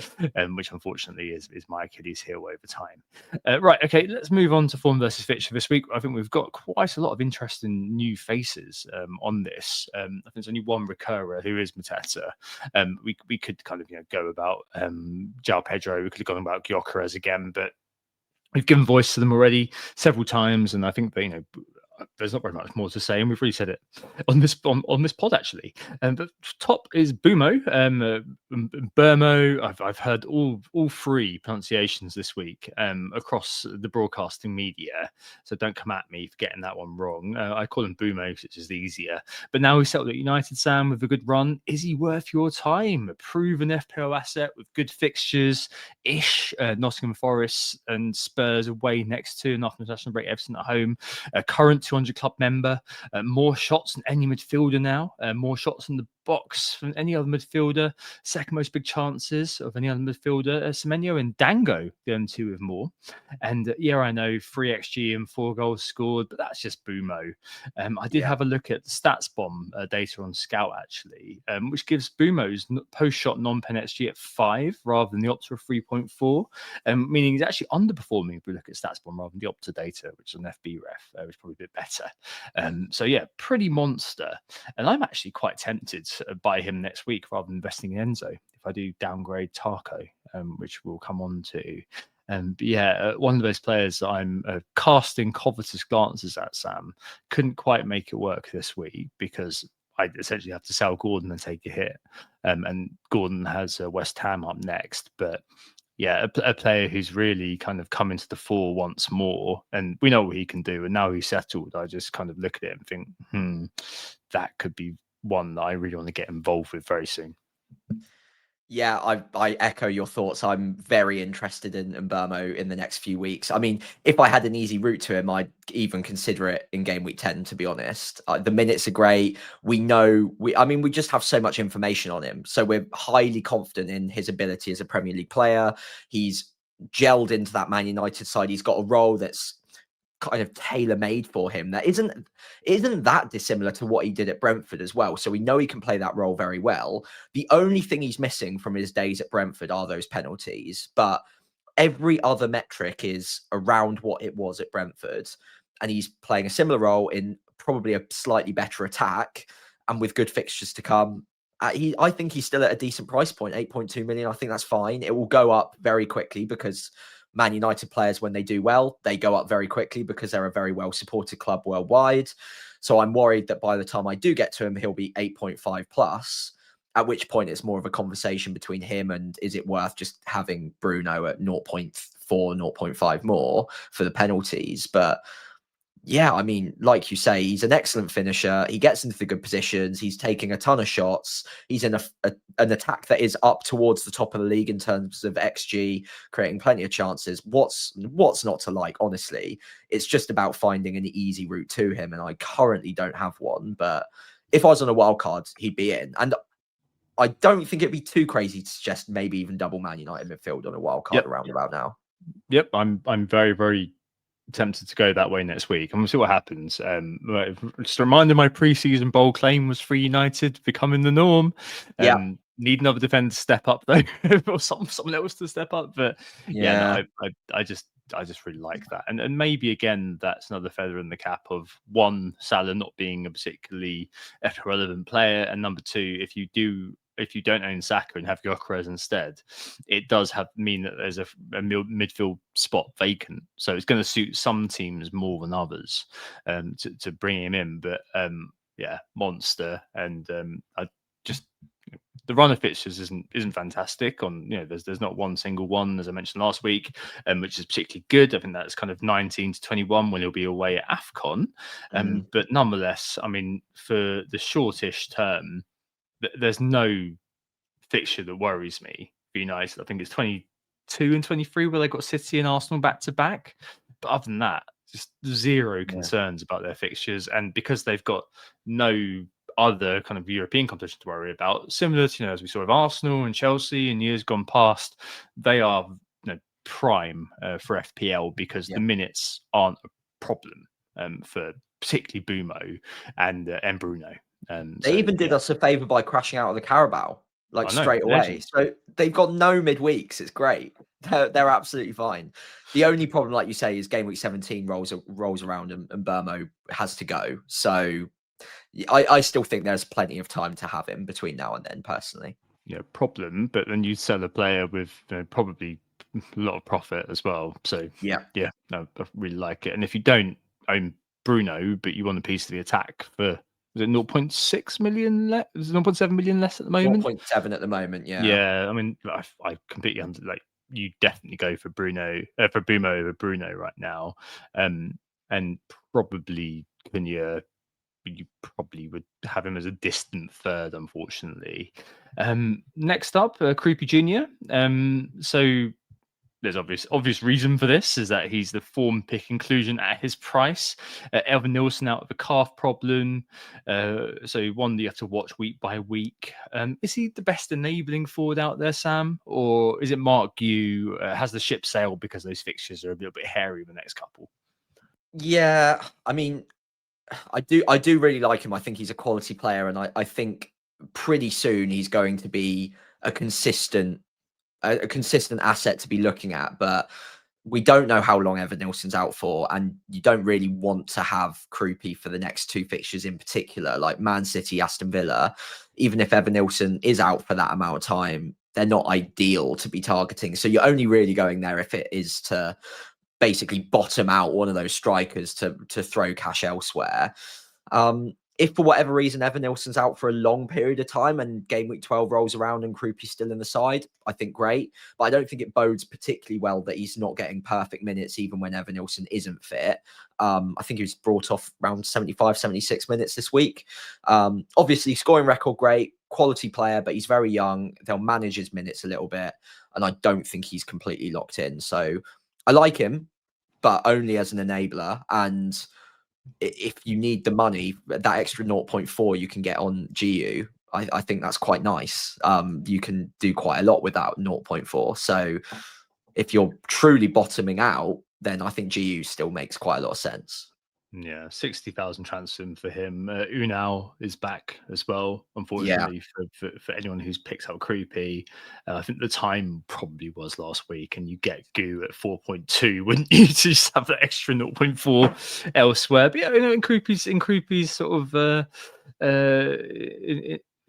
which unfortunately is my Achilles heel over time. Right, okay, let's move on to form versus fixture this week. I think we've got quite a lot of interesting new faces on this. I think there's only one recurrer, who is Mateta. We could kind of go about João Pedro. We could have gone about Gyökeres again, but we've given voice to them already several times, and I think that there's not very much more to say, and we've really said it on this pod actually. But top is Bumo, Burmo. I've heard all three pronunciations this week across the broadcasting media, so don't come at me for getting that one wrong. I call him Bumo because it's just easier. But now he's settled at United, Sam, with a good run. Is he worth your time? A proven FPL asset with good fixtures ish. Nottingham Forest and Spurs away next to, and after international break, Everton at home. Current 200 club member, more shots than any midfielder now, more shots in the box than any other midfielder, second most big chances of any other midfielder. Semenyo and Dango, the only two with more. And yeah, I know 3 XG and 4 goals scored, but that's just Bumo. I did have a look at the stats bomb data on Scout actually, which gives Bumo's post-shot non-pen XG at 5 rather than the Opta of 3.4, meaning he's actually underperforming if we look at stats bomb rather than the Opta data, which is an FB ref, which is probably a bit better. So yeah, pretty monster. And I'm actually quite tempted by him next week rather than investing in Enzo if I do downgrade Tarko, which we'll come on to. But yeah, one of those players that I'm casting covetous glances at, Sam, couldn't quite make it work this week because I essentially have to sell Gordon and take a hit. And Gordon has West Ham up next. But yeah, a player who's really kind of come into the fore once more, and we know what he can do. And now he's settled, I just kind of look at it and think, that could be one that I really want to get involved with very soon. Yeah, I echo your thoughts. I'm very interested in Burmo in the next few weeks. I mean, if I had an easy route to him, I'd even consider it in game week 10, to be honest. The minutes are great. We know, we just have so much information on him. So we're highly confident in his ability as a Premier League player. He's gelled into that Man United side. He's got a role that's kind of tailor-made for him that isn't that dissimilar to what he did at Brentford as well. So we know he can play that role very well. The only thing he's missing from his days at Brentford are those penalties, but every other metric is around what it was at Brentford, and he's playing a similar role in probably a slightly better attack and with good fixtures to come. I think he's still at a decent price point, 8.2 million. I think that's fine. It will go up very quickly because Man United players, when they do well, they go up very quickly because they're a very well-supported club worldwide. So I'm worried that by the time I do get to him, he'll be 8.5 plus, at which point it's more of a conversation between him and is it worth just having Bruno at 0.4, 0.5 more for the penalties. But yeah, I mean, like you say, he's an excellent finisher. He gets into the good positions. He's taking a ton of shots. He's in an attack that is up towards the top of the league in terms of XG, creating plenty of chances. What's not to like, honestly? It's just about finding an easy route to him, and I currently don't have one. But if I was on a wild card, he'd be in. And I don't think it'd be too crazy to suggest maybe even double Man United midfield on a wild card around about now. Yep, I'm very, very tempted to go that way next week, and we'll see what happens. Just a reminder, my pre-season bold claim was for United becoming the norm. Need another defender to step up though, or someone else to step up. But I just really like that, and maybe again that's another feather in the cap of one, Salah not being a particularly relevant player, and number two, if you don't own Saka and have Gyökeres instead, it does mean that there's a midfield spot vacant. So it's going to suit some teams more than others to bring him in. But yeah, monster. And the run of fixtures isn't fantastic. There's not one single one, as I mentioned last week, which is particularly good. I think that's kind of 19 to 21 when he'll be away at AFCON. But nonetheless, I mean, for the shortish term, there's no fixture that worries me for United. I think it's 22 and 23 where they got City and Arsenal back to back. But other than that, just zero concerns about their fixtures. And because they've got no other kind of European competition to worry about. Similar to, as we saw with Arsenal and Chelsea in years gone past, they are prime for FPL because the minutes aren't a problem for particularly Bumo and Bruno. They even did us a favour by crashing out of the Carabao straight away. Legend. So they've got no midweeks. It's great. They're absolutely fine. The only problem, like you say, is game week 17 rolls around and Burmo has to go. So I still think there's plenty of time to have him between now and then, personally. Yeah, problem. But then you sell a player with probably a lot of profit as well. So yeah, no, I really like it. And if you don't own Bruno, but you want a piece of the attack for, is it 0.6 million less? Is it 0.7 million less at the moment? 0.7 at the moment. Yeah. Yeah. I mean, I completely you definitely go for Bruno, for Bumo over Bruno right now. And probably Cunha, you probably would have him as a distant third, unfortunately. Next up, Creepy Junior. So there's obvious reason for this is that he's the form pick inclusion at his price. Elvin Nilsson out of a calf problem, so one that you have to watch week by week. Is he the best enabling forward out there, Sam, or is it Mark Yu has the ship sailed because those fixtures are a little bit hairy the next couple? Yeah, I mean, I do really like him. I think he's a quality player, and I think pretty soon he's going to be a consistent asset to be looking at. But we don't know how long Evan Nilsson's out for, and you don't really want to have Krupi for the next two fixtures in particular, like Man City, Aston Villa. Even if Evan Nilsson is out for that amount of time, they're not ideal to be targeting. So you're only really going there if it is to basically bottom out one of those strikers to throw cash elsewhere. If for whatever reason Evan Nilsson's out for a long period of time and game week 12 rolls around and Krupi's still in the side, I think great. But I don't think it bodes particularly well that he's not getting perfect minutes even when Evan Nilsson isn't fit. I think he was brought off around 75, 76 minutes this week. Obviously, scoring record great, quality player, but he's very young. They'll manage his minutes a little bit, and I don't think he's completely locked in. So I like him, but only as an enabler. And if you need the money, that extra 0.4 you can get on GU, I think that's quite nice. You can do quite a lot without 0.4. So if you're truly bottoming out, then I think GU still makes quite a lot of sense. Yeah, 60,000 transfer for him. Unal is back as well, unfortunately, for anyone who's picked up Creepy. I think the time probably was last week, and you get Goo at 4.2, wouldn't you? To just have that extra 0.4 elsewhere. But yeah, in Creepy's sort of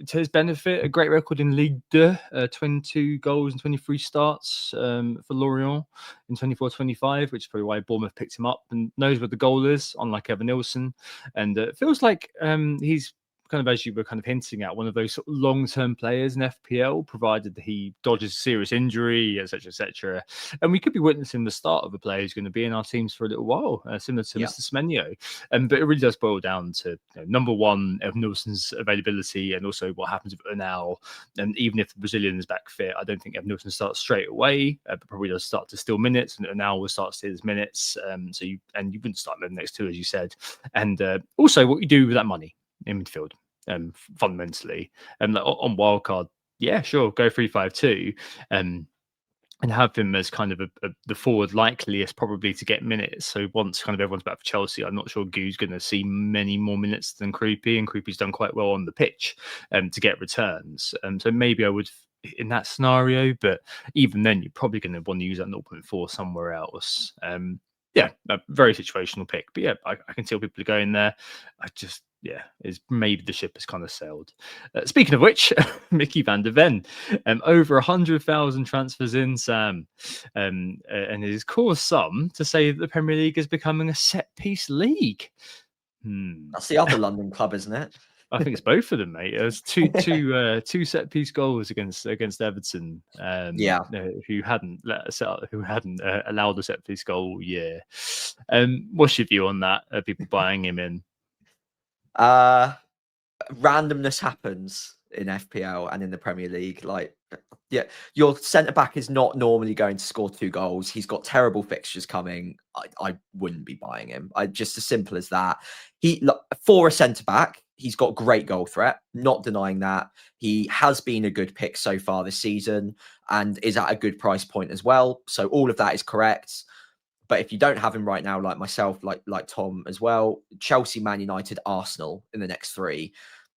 to his benefit, a great record in Ligue 2, 22 goals and 23 starts for Lorient in 24-25, which is probably why Bournemouth picked him up and knows where the goal is, unlike Evan Nilsson. And it feels like he's kind of, as you were kind of hinting at, one of those sort of long-term players in FPL, provided that he dodges a serious injury, etc., etc. And we could be witnessing the start of a player who's going to be in our teams for a little while, similar to Mr. Semenyo. But it really does boil down to number one, Evan Nilsson's availability, and also what happens with Unal. And even if the Brazilian is back fit, I don't think Evan Nilsson starts straight away, but probably does start to steal minutes, and Unal will start to steal his minutes. So you wouldn't start the next two, as you said. And also what you do with that money in midfield, fundamentally, and on wildcard, yeah, sure, go 3-5-2, and have him as kind of the forward likeliest probably to get minutes. So once kind of everyone's back for Chelsea, I'm not sure Goo's going to see many more minutes than Creepy, and Creepy's done quite well on the pitch to get returns. So maybe I would in that scenario, but even then, you're probably going to want to use that 0.4 somewhere else. Yeah, a very situational pick, but yeah, I can tell people are going there. Is maybe the ship has kind of sailed. Speaking of which, Mickey van der Ven, over 100,000 transfers in, Sam, and it has caused some to say that the Premier League is becoming a set-piece league. That's the other London club, isn't it? I think it's both of them, mate. There's two set piece goals against Everton. Who hadn't allowed a set piece goal. Yeah. What's your view on that? People buying him in? Randomness happens in FPL and in the Premier League. Your centre back is not normally going to score 2 goals. He's got terrible fixtures coming. I wouldn't be buying him. Just as simple as that. For a centre back, he's got great goal threat, not denying that. He has been a good pick so far this season and is at a good price point as well. So all of that is correct. But if you don't have him right now, like myself, like Tom as well, Chelsea, Man United, Arsenal in the next 3,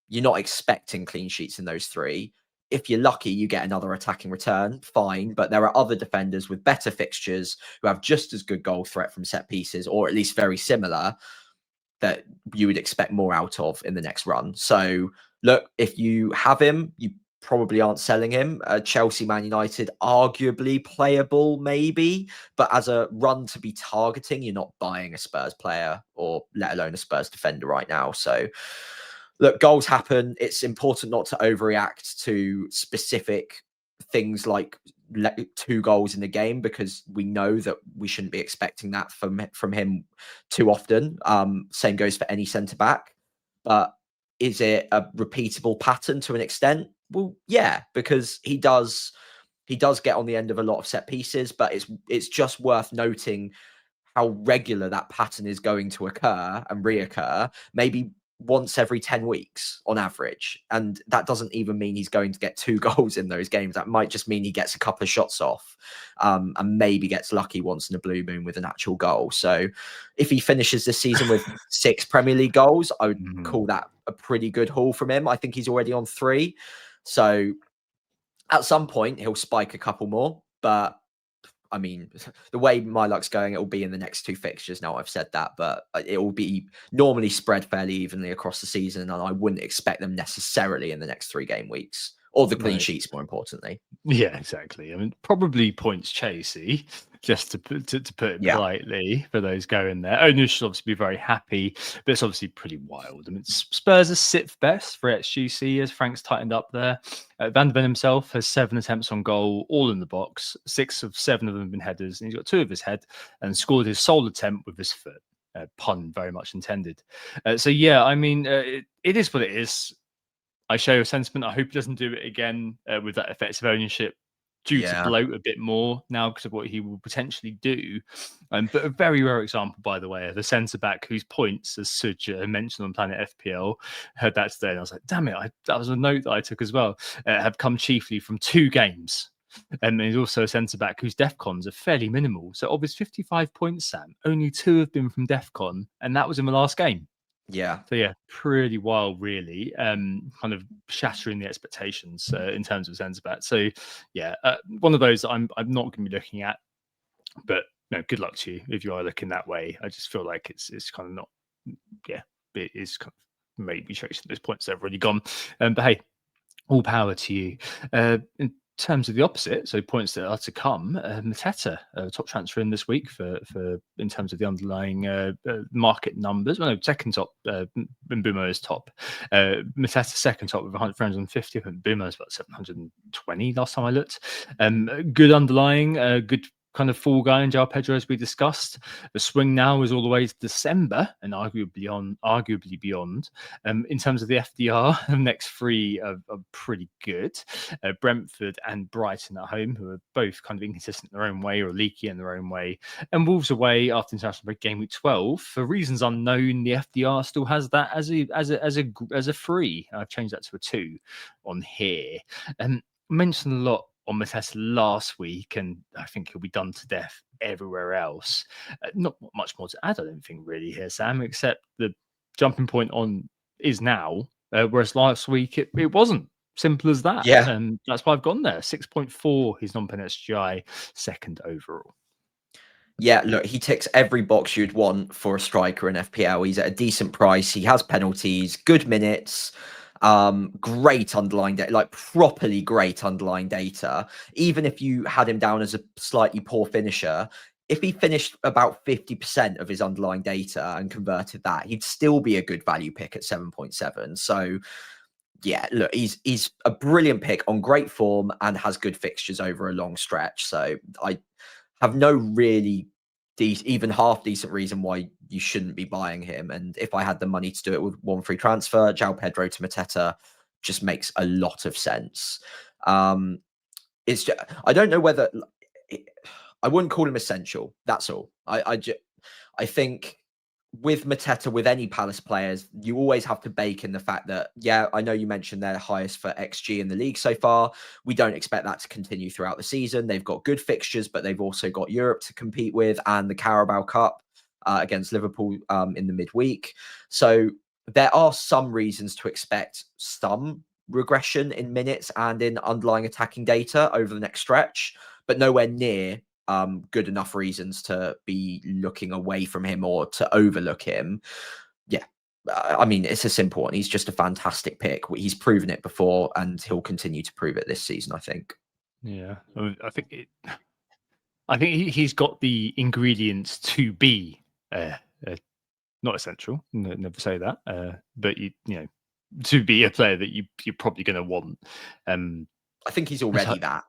you're not expecting clean sheets in those 3. If you're lucky, you get another attacking return, fine. But there are other defenders with better fixtures who have just as good goal threat from set pieces, or at least very similar, that you would expect more out of in the next run. So look, if you have him, you probably aren't selling him. Chelsea, Man United, arguably playable, maybe, but as a run to be targeting, you're not buying a Spurs player or let alone a Spurs defender right now. So look, goals happen. It's important not to overreact to specific things like 2 goals in the game, because we know that we shouldn't be expecting that from him too often. Same goes for any centre back. But is it a repeatable pattern to an extent? Well, yeah, because he does get on the end of a lot of set pieces, but it's just worth noting how regular that pattern is going to occur and reoccur. Maybe once every 10 weeks on average. And that doesn't even mean he's going to get 2 goals in those games. That might just mean he gets a couple of shots off, and maybe gets lucky once in a blue moon with an actual goal. So if he finishes this season with 6 Premier League goals, I would call that a pretty good haul from him. I think he's already on 3. So at some point he'll spike a couple more, but I mean, the way my luck's going, it will be in the next 2 fixtures. Now I've said that, but it will be normally spread fairly evenly across the season, and I wouldn't expect them necessarily in the next 3 game weeks, or the clean sheets, more importantly. Yeah, exactly. I mean, probably points chasey, just to put it politely, for those going there. Owners should obviously be very happy, but it's obviously pretty wild. I mean, Spurs are 6th best for XGC as Frank's tightened up there. Van de Ven himself has 7 attempts on goal, all in the box. 6 of 7 of them have been headers, and he's got 2 of his head and scored his sole attempt with his foot. Pun very much intended. So yeah, I mean, it is what it is. I share your sentiment. I hope he doesn't do it again with that effective ownership, due to bloat a bit more now because of what he will potentially do. But a very rare example, by the way, of a centre-back whose points, as Suja mentioned on Planet FPL, heard that today, and I was like, damn it, that was a note that I took as well, have come chiefly from 2 games. And he's also a centre-back whose DEFCONs are fairly minimal. So of his 55 points, Sam, only 2 have been from DEFCON, and that was in the last game. Yeah. So yeah, pretty wild, really. Kind of shattering the expectations in terms of centre back. So yeah, one of those that I'm not going to be looking at. But no, good luck to you if you are looking that way. I just feel like it's kind of not. Yeah, it is kind of maybe chasing those points that have already gone. But hey, all power to you. In terms of the opposite, so points that are to come, Mateta, top transfer in this week for in terms of the underlying market numbers. Well, no, second top, Mbumo is top. Mateta second top with 350. I think Mbumo is about 720 last time I looked. Good underlying, good kind of fall guy in João Pedro, as we discussed. The swing now is all the way to December and arguably beyond. In terms of the FDR, the next 3 are pretty good. Brentford and Brighton at home, who are both kind of inconsistent in their own way or leaky in their own way. And Wolves away after international break, game week 12. For reasons unknown, the FDR still has that as a 3. I've changed that to a 2 on here. Mentioned a lot on Mateta last week, and I think he'll be done to death everywhere else. Not much more to add, I don't think, really, here, Sam, except the jumping point on is now, whereas last week it wasn't. Simple as that. Yeah. And that's why I've gone there. 6.4, his non-pen SGI, second overall. Yeah, look, he ticks every box you'd want for a striker in FPL. He's at a decent price. He has penalties, good minutes, great underlying data, like properly great underlying data. Even if you had him down as a slightly poor finisher, if he finished about 50% of his underlying data and converted that, he'd still be a good value pick at 7.7. So yeah, look, he's a brilliant pick on great form and has good fixtures over a long stretch. So I have no really even half decent reason why you shouldn't be buying him. And if I had the money to do it with 1 free transfer, João Pedro to Mateta just makes a lot of sense. It's just, I don't know whether I wouldn't call him essential. That's all. I think with Mateta, with any Palace players, you always have to bake in the fact that, yeah, I know you mentioned they're highest for XG in the league so far. We don't expect that to continue throughout the season. They've got good fixtures, but they've also got Europe to compete with and the Carabao Cup against Liverpool in the midweek. So there are some reasons to expect some regression in minutes and in underlying attacking data over the next stretch, but nowhere near good enough reasons to be looking away from him or to overlook him. Yeah. I mean, it's a simple one. He's just a fantastic pick. He's proven it before and he'll continue to prove it this season, I think. Yeah. I think he's got the ingredients to be not essential. Never say that. But you know, to be a player that you're probably going to want. I think he's already that.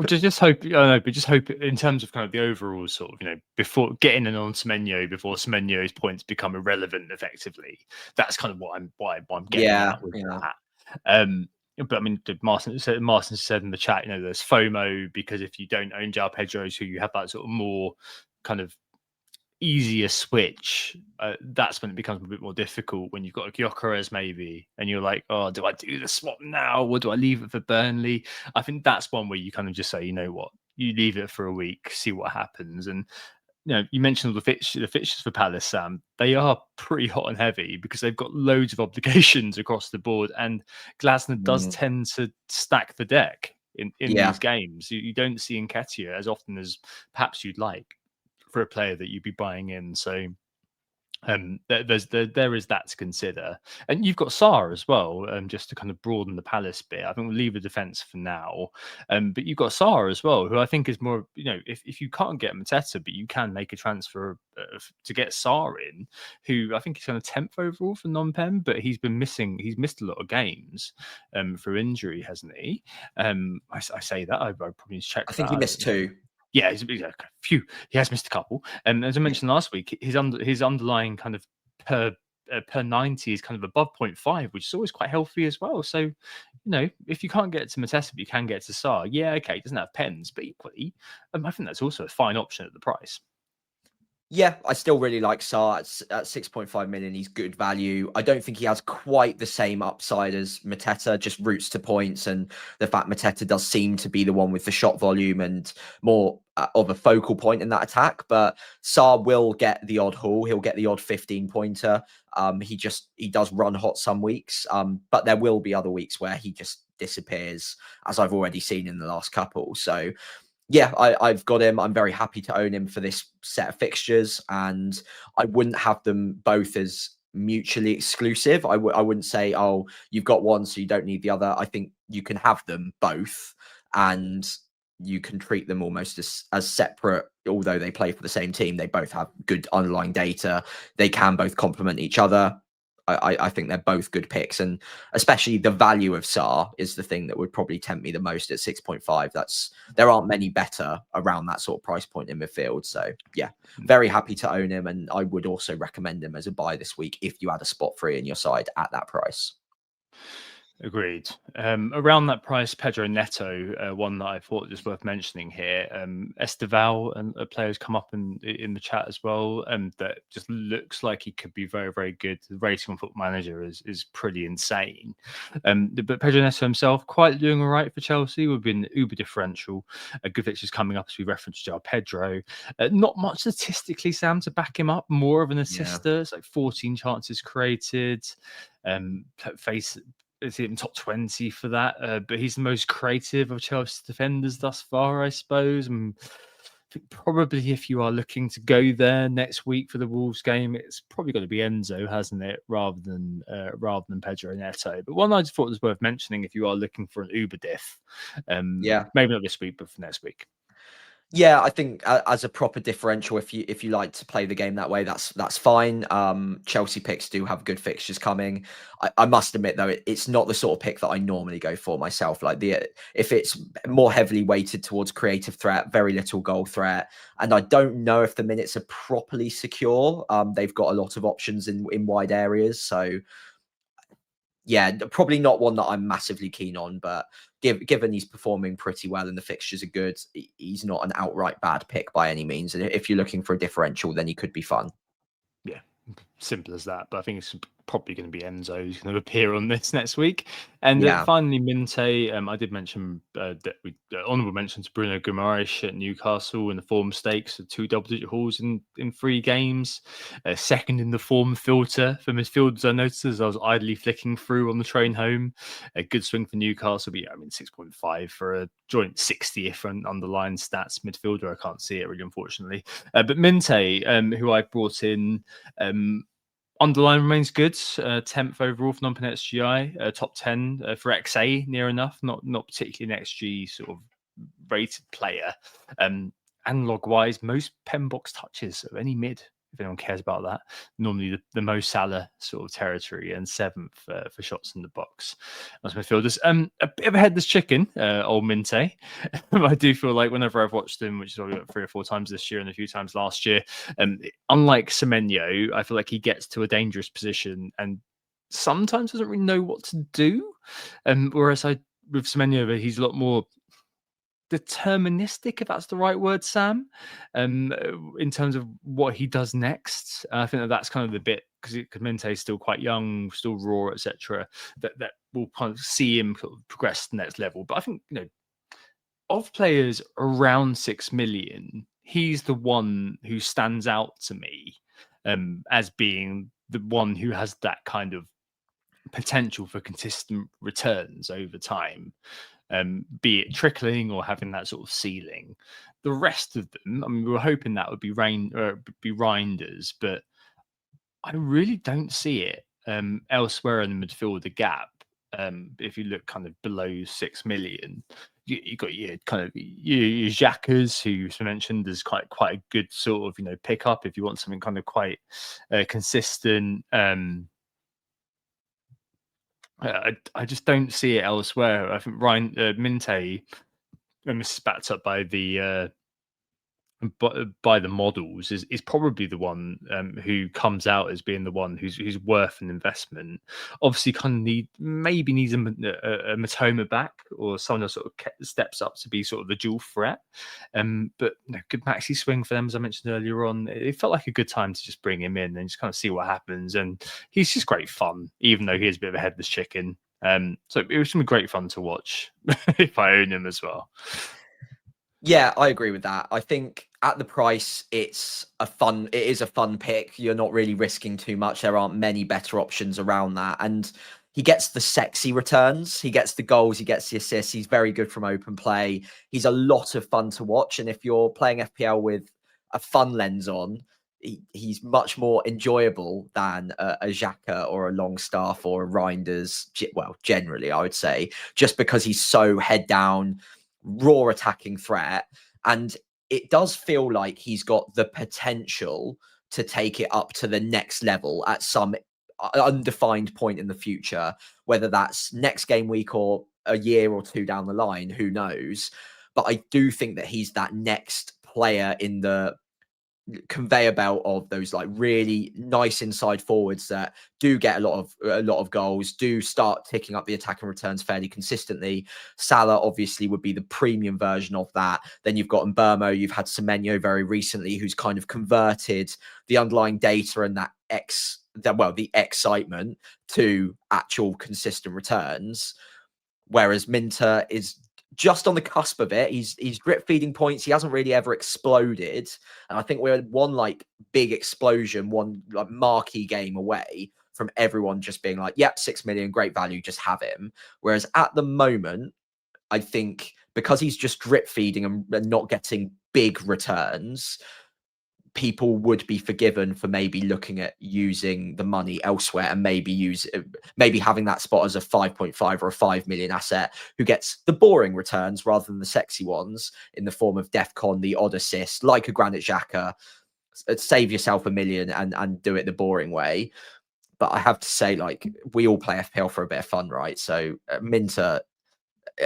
just hope, I don't know, but just hope in terms of kind of the overall sort of, you know, before getting an on Semenyo, before Semenyo's points become irrelevant effectively. That's kind of what I'm getting at with that. But I mean, Martin said in the chat, you know, there's FOMO because if you don't own João Pedro, so you have that sort of more kind of easier switch, that's when it becomes a bit more difficult when you've got a Gyökeres maybe and you're like, oh, do I do the swap now or do I leave it for Burnley? I think that's one where you kind of just say, you know what, you leave it for a week, see what happens. And you know, you mentioned all the fixtures for Palace, Sam. They are pretty hot and heavy because they've got loads of obligations across the board, and Glasner does tend to stack the deck in these games. You don't see Nketiah as often as perhaps you'd like for a player that you'd be buying in. So there is that to consider, and you've got Sarr as well. Just to kind of broaden the Palace bit, I think we'll leave the defense for now. But you've got Sarr as well, who I think is more. You know, if you can't get Mateta, but you can make a transfer to get Sarr in, who I think is kind of 10th overall for non-pen, but he's missed a lot of games through injury, hasn't he? I say that I probably need to check. I think he missed 2. Yeah, he's a few. He has missed a couple, and as I mentioned last week, his underlying kind of per 90 is kind of above 0.5, which is always quite healthy as well. So, you know, if you can't get to Mateta, but you can get to Sarr, yeah, okay, he doesn't have pens, but equally, I think that's also a fine option at the price. Yeah, I still really like Sarr at 6.5 million. He's good value. I don't think he has quite the same upside as Mateta, just routes to points. And the fact Mateta does seem to be the one with the shot volume and more of a focal point in that attack. But Sarr will get the odd haul. He'll get the odd 15 pointer. He does run hot some weeks. But there will be other weeks where he just disappears, as I've already seen in the last couple. So yeah, I've got him. I'm very happy to own him for this set of fixtures, and I wouldn't have them both as mutually exclusive. I wouldn't say, oh, you've got one, so you don't need the other. I think you can have them both, and you can treat them almost as separate. Although they play for the same team, they both have good underlying data. They can both complement each other. I think they're both good picks, and especially the value of Sarr is the thing that would probably tempt me the most at 6.5. There aren't many better around that sort of price point in midfield. So yeah, very happy to own him, and I would also recommend him as a buy this week if you had a spot free in your side at that price. Agreed. Around that price, Pedro Neto, one that I thought was worth mentioning here. Esteval and a player's come up in the chat as well, and that just looks like he could be very, very good. The rating on Football Manager is pretty insane. But Pedro Neto himself, quite doing all right for Chelsea. We've been uber differential. Good fixtures coming up as we referenced João Pedro. Not much statistically, Sam, to back him up. More of an assister. It's like 14 chances created. Is he in top 20 for that? But he's the most creative of Chelsea's defenders thus far, I suppose. And I think probably if you are looking to go there next week for the Wolves game, it's probably got to be Enzo, hasn't it, rather than Pedro Neto. But one I just thought was worth mentioning if you are looking for an Uber diff. Maybe not this week, but for next week. Yeah, I think as a proper differential, if you like to play the game that way, that's fine. Chelsea picks do have good fixtures coming. I must admit though, it's not the sort of pick that I normally go for myself. Like if it's more heavily weighted towards creative threat, very little goal threat, and I don't know if the minutes are properly secure. They've got a lot of options in wide areas, so yeah, probably not one that I'm massively keen on, but given he's performing pretty well and the fixtures are good, he's not an outright bad pick by any means. And if you're looking for a differential, then he could be fun. Yeah, Simple as that. But I think it's probably going to be Enzo who's going to appear on this next week. And Yeah. finally, Minte. I did mention that we honourable mention to Bruno Guimaraes at Newcastle in the form stakes of 2 double-digit hauls in 3 games. Second in the form filter for midfielders. I noticed as I was idly flicking through on the train home. A good swing for Newcastle. But yeah, I mean 6.5 for a joint 60th on underlying stats midfielder. I can't see it really, unfortunately. But Minte, who I brought in. Underline remains good. 10th overall for non-pen XGI, top 10 for XA, near enough. Not particularly an XG sort of rated player. Analog wise, most pen box touches of any mid, if anyone cares about that. Normally the Mo Salah sort of territory, and 7th for shots in the box. As midfielders, a bit of a headless chicken, old Minte. I do feel like whenever I've watched him, which is only 3 or 4 times this year and a few times last year, unlike Semenyo, I feel like he gets to a dangerous position and sometimes doesn't really know what to do. Whereas with Semenyo, he's a lot more deterministic, if that's the right word, Sam, in terms of what he does next. I think that's kind of the bit, because Mente is still quite young, still raw, etc. That will kind of see him sort of progress to the next level. But I think, of players around 6 million, he's the one who stands out to me as being the one who has that kind of potential for consistent returns over time. Be it trickling or having that sort of ceiling. The rest of them, I mean, we were hoping that would be Reinders, but I really don't see it elsewhere in the midfield. The gap, if you look kind of below 6 million, you got your kind of your Xhakas, who was mentioned as quite a good sort of pick up if you want something kind of quite consistent. I just don't see it elsewhere. I think Minte, and this is backed up by the models, is probably the one who comes out as being the one who's worth an investment. Obviously, kind of needs a Matoma back, or someone that sort of steps up to be sort of the dual threat. But good maxi swing for them, as I mentioned earlier on. It felt like a good time to just bring him in and just kind of see what happens. And he's just great fun, even though he is a bit of a headless chicken. So it was some great fun to watch if I own him as well. Yeah, I agree with that. I think at the price, it is a fun pick. You're not really risking too much. There aren't many better options around that. And he gets the sexy returns. He gets the goals. He gets the assists. He's very good from open play. He's a lot of fun to watch. And if you're playing FPL with a fun lens on, he's much more enjoyable than a Xhaka or a Longstaff or a Reinders. Well, generally, I would say, just because he's so head down, raw attacking threat. And it does feel like he's got the potential to take it up to the next level at some undefined point in the future, whether that's next game week or a year or 2 down the line, who knows. But I do think that he's that next player in the conveyor belt of those like really nice inside forwards that do get a lot of goals, do start ticking up the attack and returns fairly consistently. Salah obviously would be the premium version of that. Then you've got Mbermo, you've had Semenyo very recently, who's kind of converted the underlying data and the excitement to actual consistent returns. Whereas Minter is just on the cusp of it. He's drip feeding points. He hasn't really ever exploded. And I think we're one like big explosion, one like marquee game away from everyone just being like, yep, 6 million, great value, just have him. Whereas at the moment, I think because he's just drip feeding and not getting big returns, people would be forgiven for maybe looking at using the money elsewhere and maybe having that spot as a 5.5 or a 5 million asset who gets the boring returns rather than the sexy ones in the form of Defcon, the odd assist, like a Granit Xhaka. Save yourself $1 million and do it the boring way. But I have to say, like, we all play FPL for a bit of fun, right? So Minter,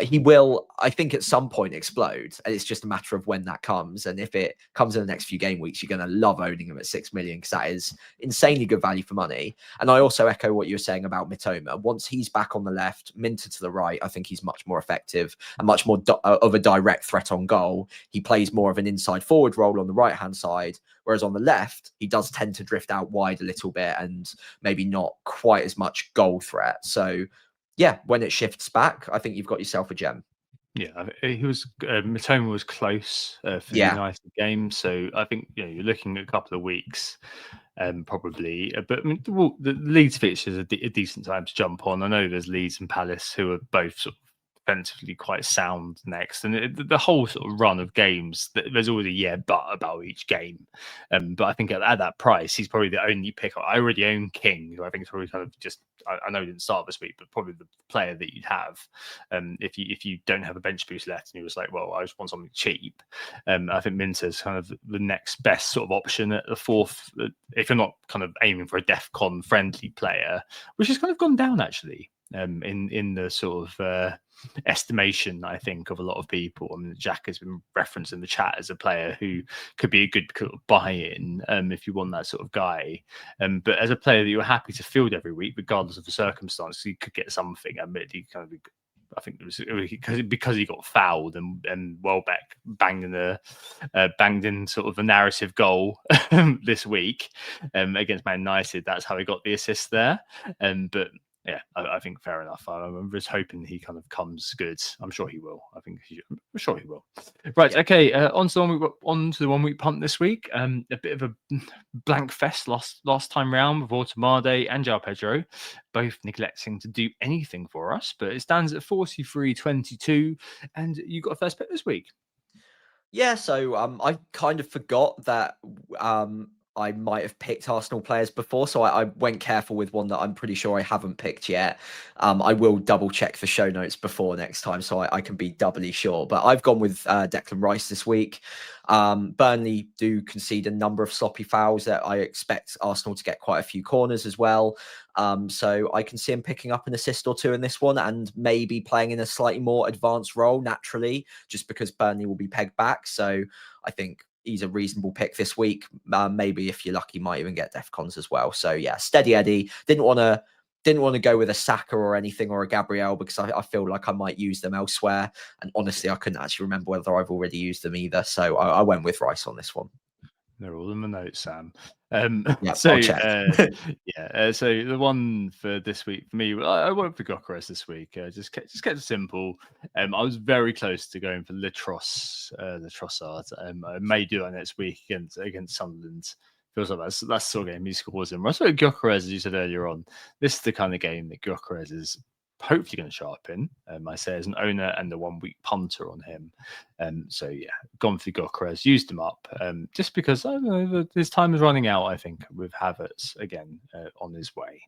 he will, I think, at some point explode. And it's just a matter of when that comes. And if it comes in the next few game weeks, you're going to love owning him at 6 million because that is insanely good value for money. And I also echo what you were saying about Mitoma. Once he's back on the left, Minter to the right, I think he's much more effective and much more of a direct threat on goal. He plays more of an inside forward role on the right-hand side, whereas on the left, he does tend to drift out wide a little bit and maybe not quite as much goal threat. So yeah, when it shifts back, I think you've got yourself a gem. Yeah, he was. Mitoma was close for the Yeah. United game, so I think you're looking at a couple of weeks, probably. But I mean, the Leeds fixtures are a decent time to jump on. I know there's Leeds and Palace who are both sort of defensively quite sound next, and the whole sort of run of games. There's always a but about each game. But I think at that price, he's probably the only pick. I already own King, who I think is probably kind of just. I know he didn't start this week, but probably the player that you'd have if you don't have a bench boost left, and you was like, well, I just want something cheap. I think Minter's kind of the next best sort of option at the fourth, if you're not kind of aiming for a DEFCON friendly player, which has kind of gone down actually in the sort of estimation, I think, of a lot of people. I mean, Jack has been referenced in the chat as a player who could be a good buy-in if you want that sort of guy. But as a player that you're happy to field every week, regardless of the circumstances, you could get something. Admittedly, kind of, I think it was because he got fouled and Welbeck banged in sort of a narrative goal this week against Man United. That's how he got the assist there. But yeah, I think fair enough. I'm just hoping he kind of comes good. I'm sure he will. I'm sure he will. Right. Yeah. Okay. On to the 1 week punt this week. A bit of a blank fest last time round with Automade and João Pedro, both neglecting to do anything for us. But it stands at 43.22, and you got a first pick this week. Yeah. So I kind of forgot that I might have picked Arsenal players before, so I went careful with one that I'm pretty sure I haven't picked yet. I will double check the show notes before next time, so I can be doubly sure. But I've gone with Declan Rice this week. Burnley do concede a number of sloppy fouls that I expect Arsenal to get quite a few corners as well. So I can see him picking up an assist or two in this one and maybe playing in a slightly more advanced role naturally, just because Burnley will be pegged back. So I think he's a reasonable pick this week. Maybe if you're lucky, might even get DEFCONs as well. So yeah, steady Eddie. Didn't want to go with a Saka or anything or a Gabriel because I feel like I might use them elsewhere. And honestly, I couldn't actually remember whether I've already used them either. So I went with Rice on this one. They're all in the notes, Sam. Yeah, so I'll check. So the one for this week for me, I went for Gyökeres this week. Just kept it simple. I was very close to going for Trossard. I may do that next week against Sunderland. Feels like that's the sort of game he scores in. I saw Gyökeres, as you said earlier on. This is the kind of game that Gyökeres is hopefully going to sharpen. I say as an owner and the 1 week punter on him. So yeah, gone for Gyökeres, used him up just because I don't know his time is running out. I think with Havertz again on his way.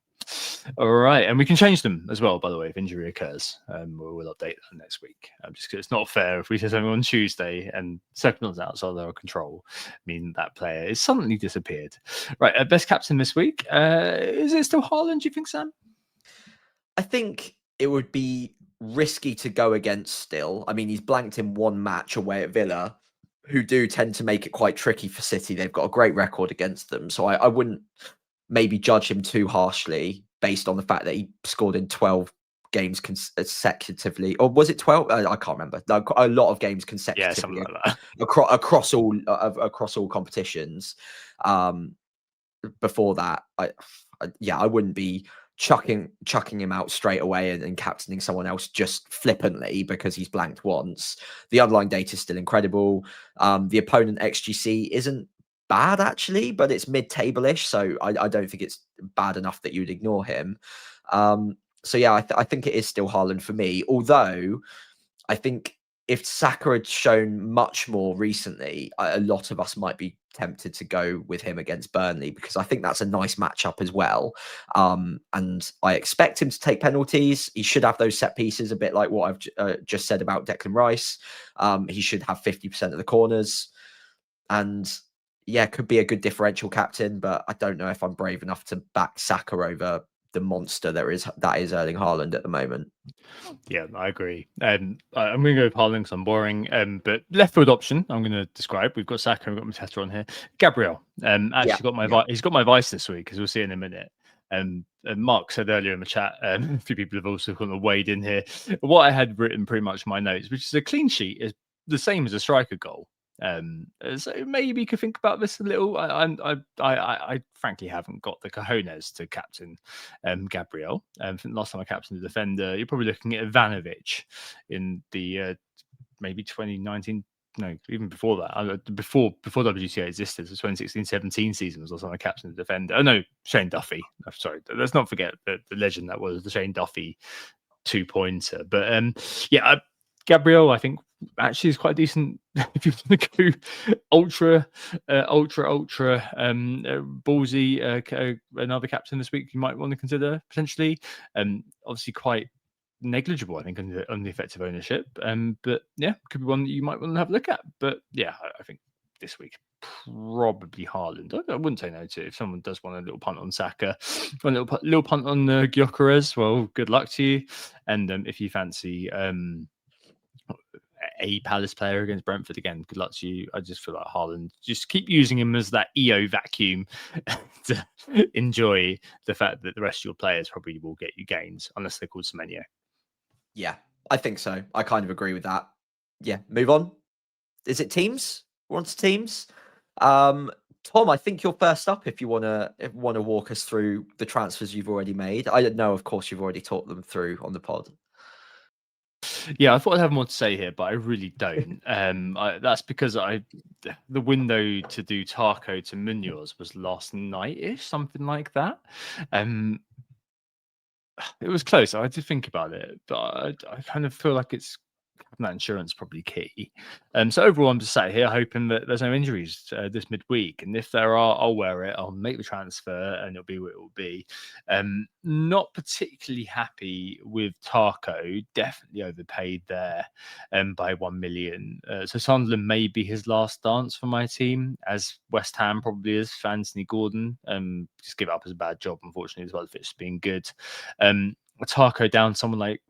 All right, and we can change them as well. By the way, if injury occurs, we'll update that next week. Just because it's not fair if we say something on Tuesday and circumstances outside of our control mean that player is suddenly disappeared. Right, best captain this week. Is it still Haaland? Do you think, Sam? I think it would be risky to go against still. I mean, he's blanked in one match away at Villa, who do tend to make it quite tricky for City. They've got a great record against them. So I wouldn't maybe judge him too harshly based on the fact that he scored in 12 games consecutively. Or was it 12? I can't remember. A lot of games consecutively. Yeah, something like that. across all competitions. Before that, I wouldn't be chucking him out straight away and captaining someone else just flippantly because he's blanked once. The underlying data is still incredible. The opponent XGC isn't bad actually, but it's mid-table-ish, so I don't think it's bad enough that you'd ignore him. So yeah, I think it is still Haaland for me, although I think if Saka had shown much more recently, a lot of us might be tempted to go with him against Burnley because I think that's a nice matchup as well. And I expect him to take penalties. He should have those set pieces, a bit like what I've just said about Declan Rice. He should have 50% of the corners. And yeah, could be a good differential captain, but I don't know if I'm brave enough to back Saka over the monster that is Erling Haaland at the moment. Yeah, I agree. I'm going to go with Haaland because I'm boring. But left field option, I'm going to describe. We've got Saka, we've got Mateta on here. Gabriel, Yeah, he's got my vice this week, as we'll see in a minute. And Mark said earlier in the chat, a few people have also kind of weighed in here. What I had written pretty much in my notes, which is a clean sheet, is the same as a striker goal. So maybe you could think about this a little. I frankly haven't got the cojones to captain Gabriel. I think last time I captained a defender, you're probably looking at Ivanovic in the maybe 2019. No, even before that, before WGTA existed, the 2016-17 season was also I captained a defender. Oh no, Shane Duffy. I'm sorry, let's not forget the legend that was the Shane Duffy 2-pointer. But Gabriel, I think actually is quite decent if you want to go ultra ballsy. Another captain this week you might want to consider potentially. Obviously quite negligible, I think, on the effective ownership. But yeah, could be one that you might want to have a look at. But yeah, I think this week probably Haaland. I wouldn't say no to it. If someone does want a little punt on Saka, a little punt on Gyökeres, well, good luck to you. And if you fancy a Palace player against Brentford, again, good luck to you. I just feel like Haaland, just keep using him as that EO vacuum to enjoy the fact that the rest of your players probably will get you gains unless they're called Semenyo. Yeah, I think so. I kind of agree with that. Yeah, move on. Is it teams? We're on to teams. Tom, I think you're first up if you want to walk us through the transfers you've already made. I don't know, of course, you've already talked them through on the pod. Yeah, I thought I'd have more to say here, but I really don't. That's because the window to do Taco to Munoz was last night-ish, something like that. It was close. I did think about it, but I kind of feel like it's that insurance probably key. So overall, I'm just sat here hoping that there's no injuries this midweek, and if there are, I'll wear it. I'll make the transfer, and it'll be what it will be. Not particularly happy with Tarko. Definitely overpaid there, by 1 million. So Sunderland may be his last dance for my team, as West Ham probably is for Anthony Gordon. Just give it up as a bad job, unfortunately, as well as it's been good. Tarko down someone like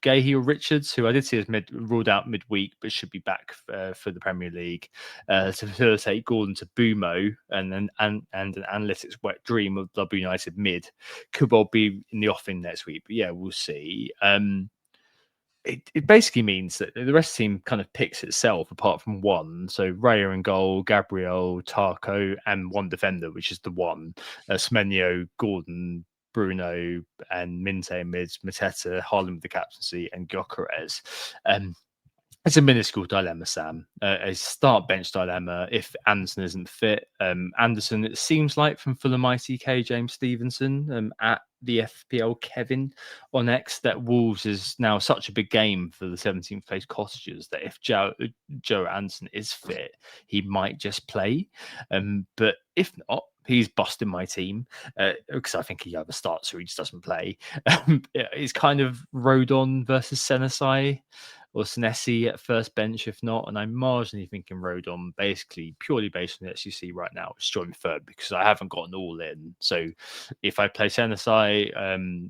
Gahey or Richards, who I did see as ruled out midweek, but should be back for the Premier League to facilitate Gordon to Bumo, and an analytics wet dream of W United mid could well be in the offing next week. But yeah, we'll see. It basically means that the rest of the team kind of picks itself apart from one. So Raya in goal, Gabriel, Tarko, and one defender, which is the one. Semenyo, Gordon, Bruno, and Minte mids, Mateta, Haaland with the captaincy, and Gyökeres. It's a minuscule dilemma, Sam. A start bench dilemma if Anderson isn't fit. Anderson, it seems like from Fulham ITK, James Stevenson, at the FPL Kevin on X, that Wolves is now such a big game for the 17th place cottages that if Joe Anderson is fit, he might just play. But if not, he's busting my team because I think he either starts or he just doesn't play. It's kind of Rodon versus Senesi or Senesi at first bench, if not. And I'm marginally thinking Rodon, basically purely based on the SUC right now, it's joint third because I haven't gotten all in. So if I play Senesi,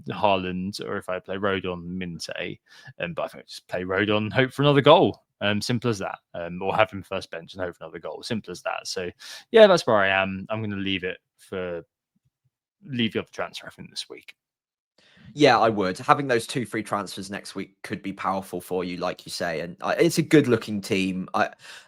Haaland, or if I play Rodon, Minte, but I think I just play Rodon, hope for another goal. Simple as that. Or have him first bench and hope for another goal. Simple as that. So yeah, that's where I am. I'm going to leave the other transfer, I think, this week. Yeah, I would. Having those 2 free transfers next week could be powerful for you, like you say. And it's a good-looking team.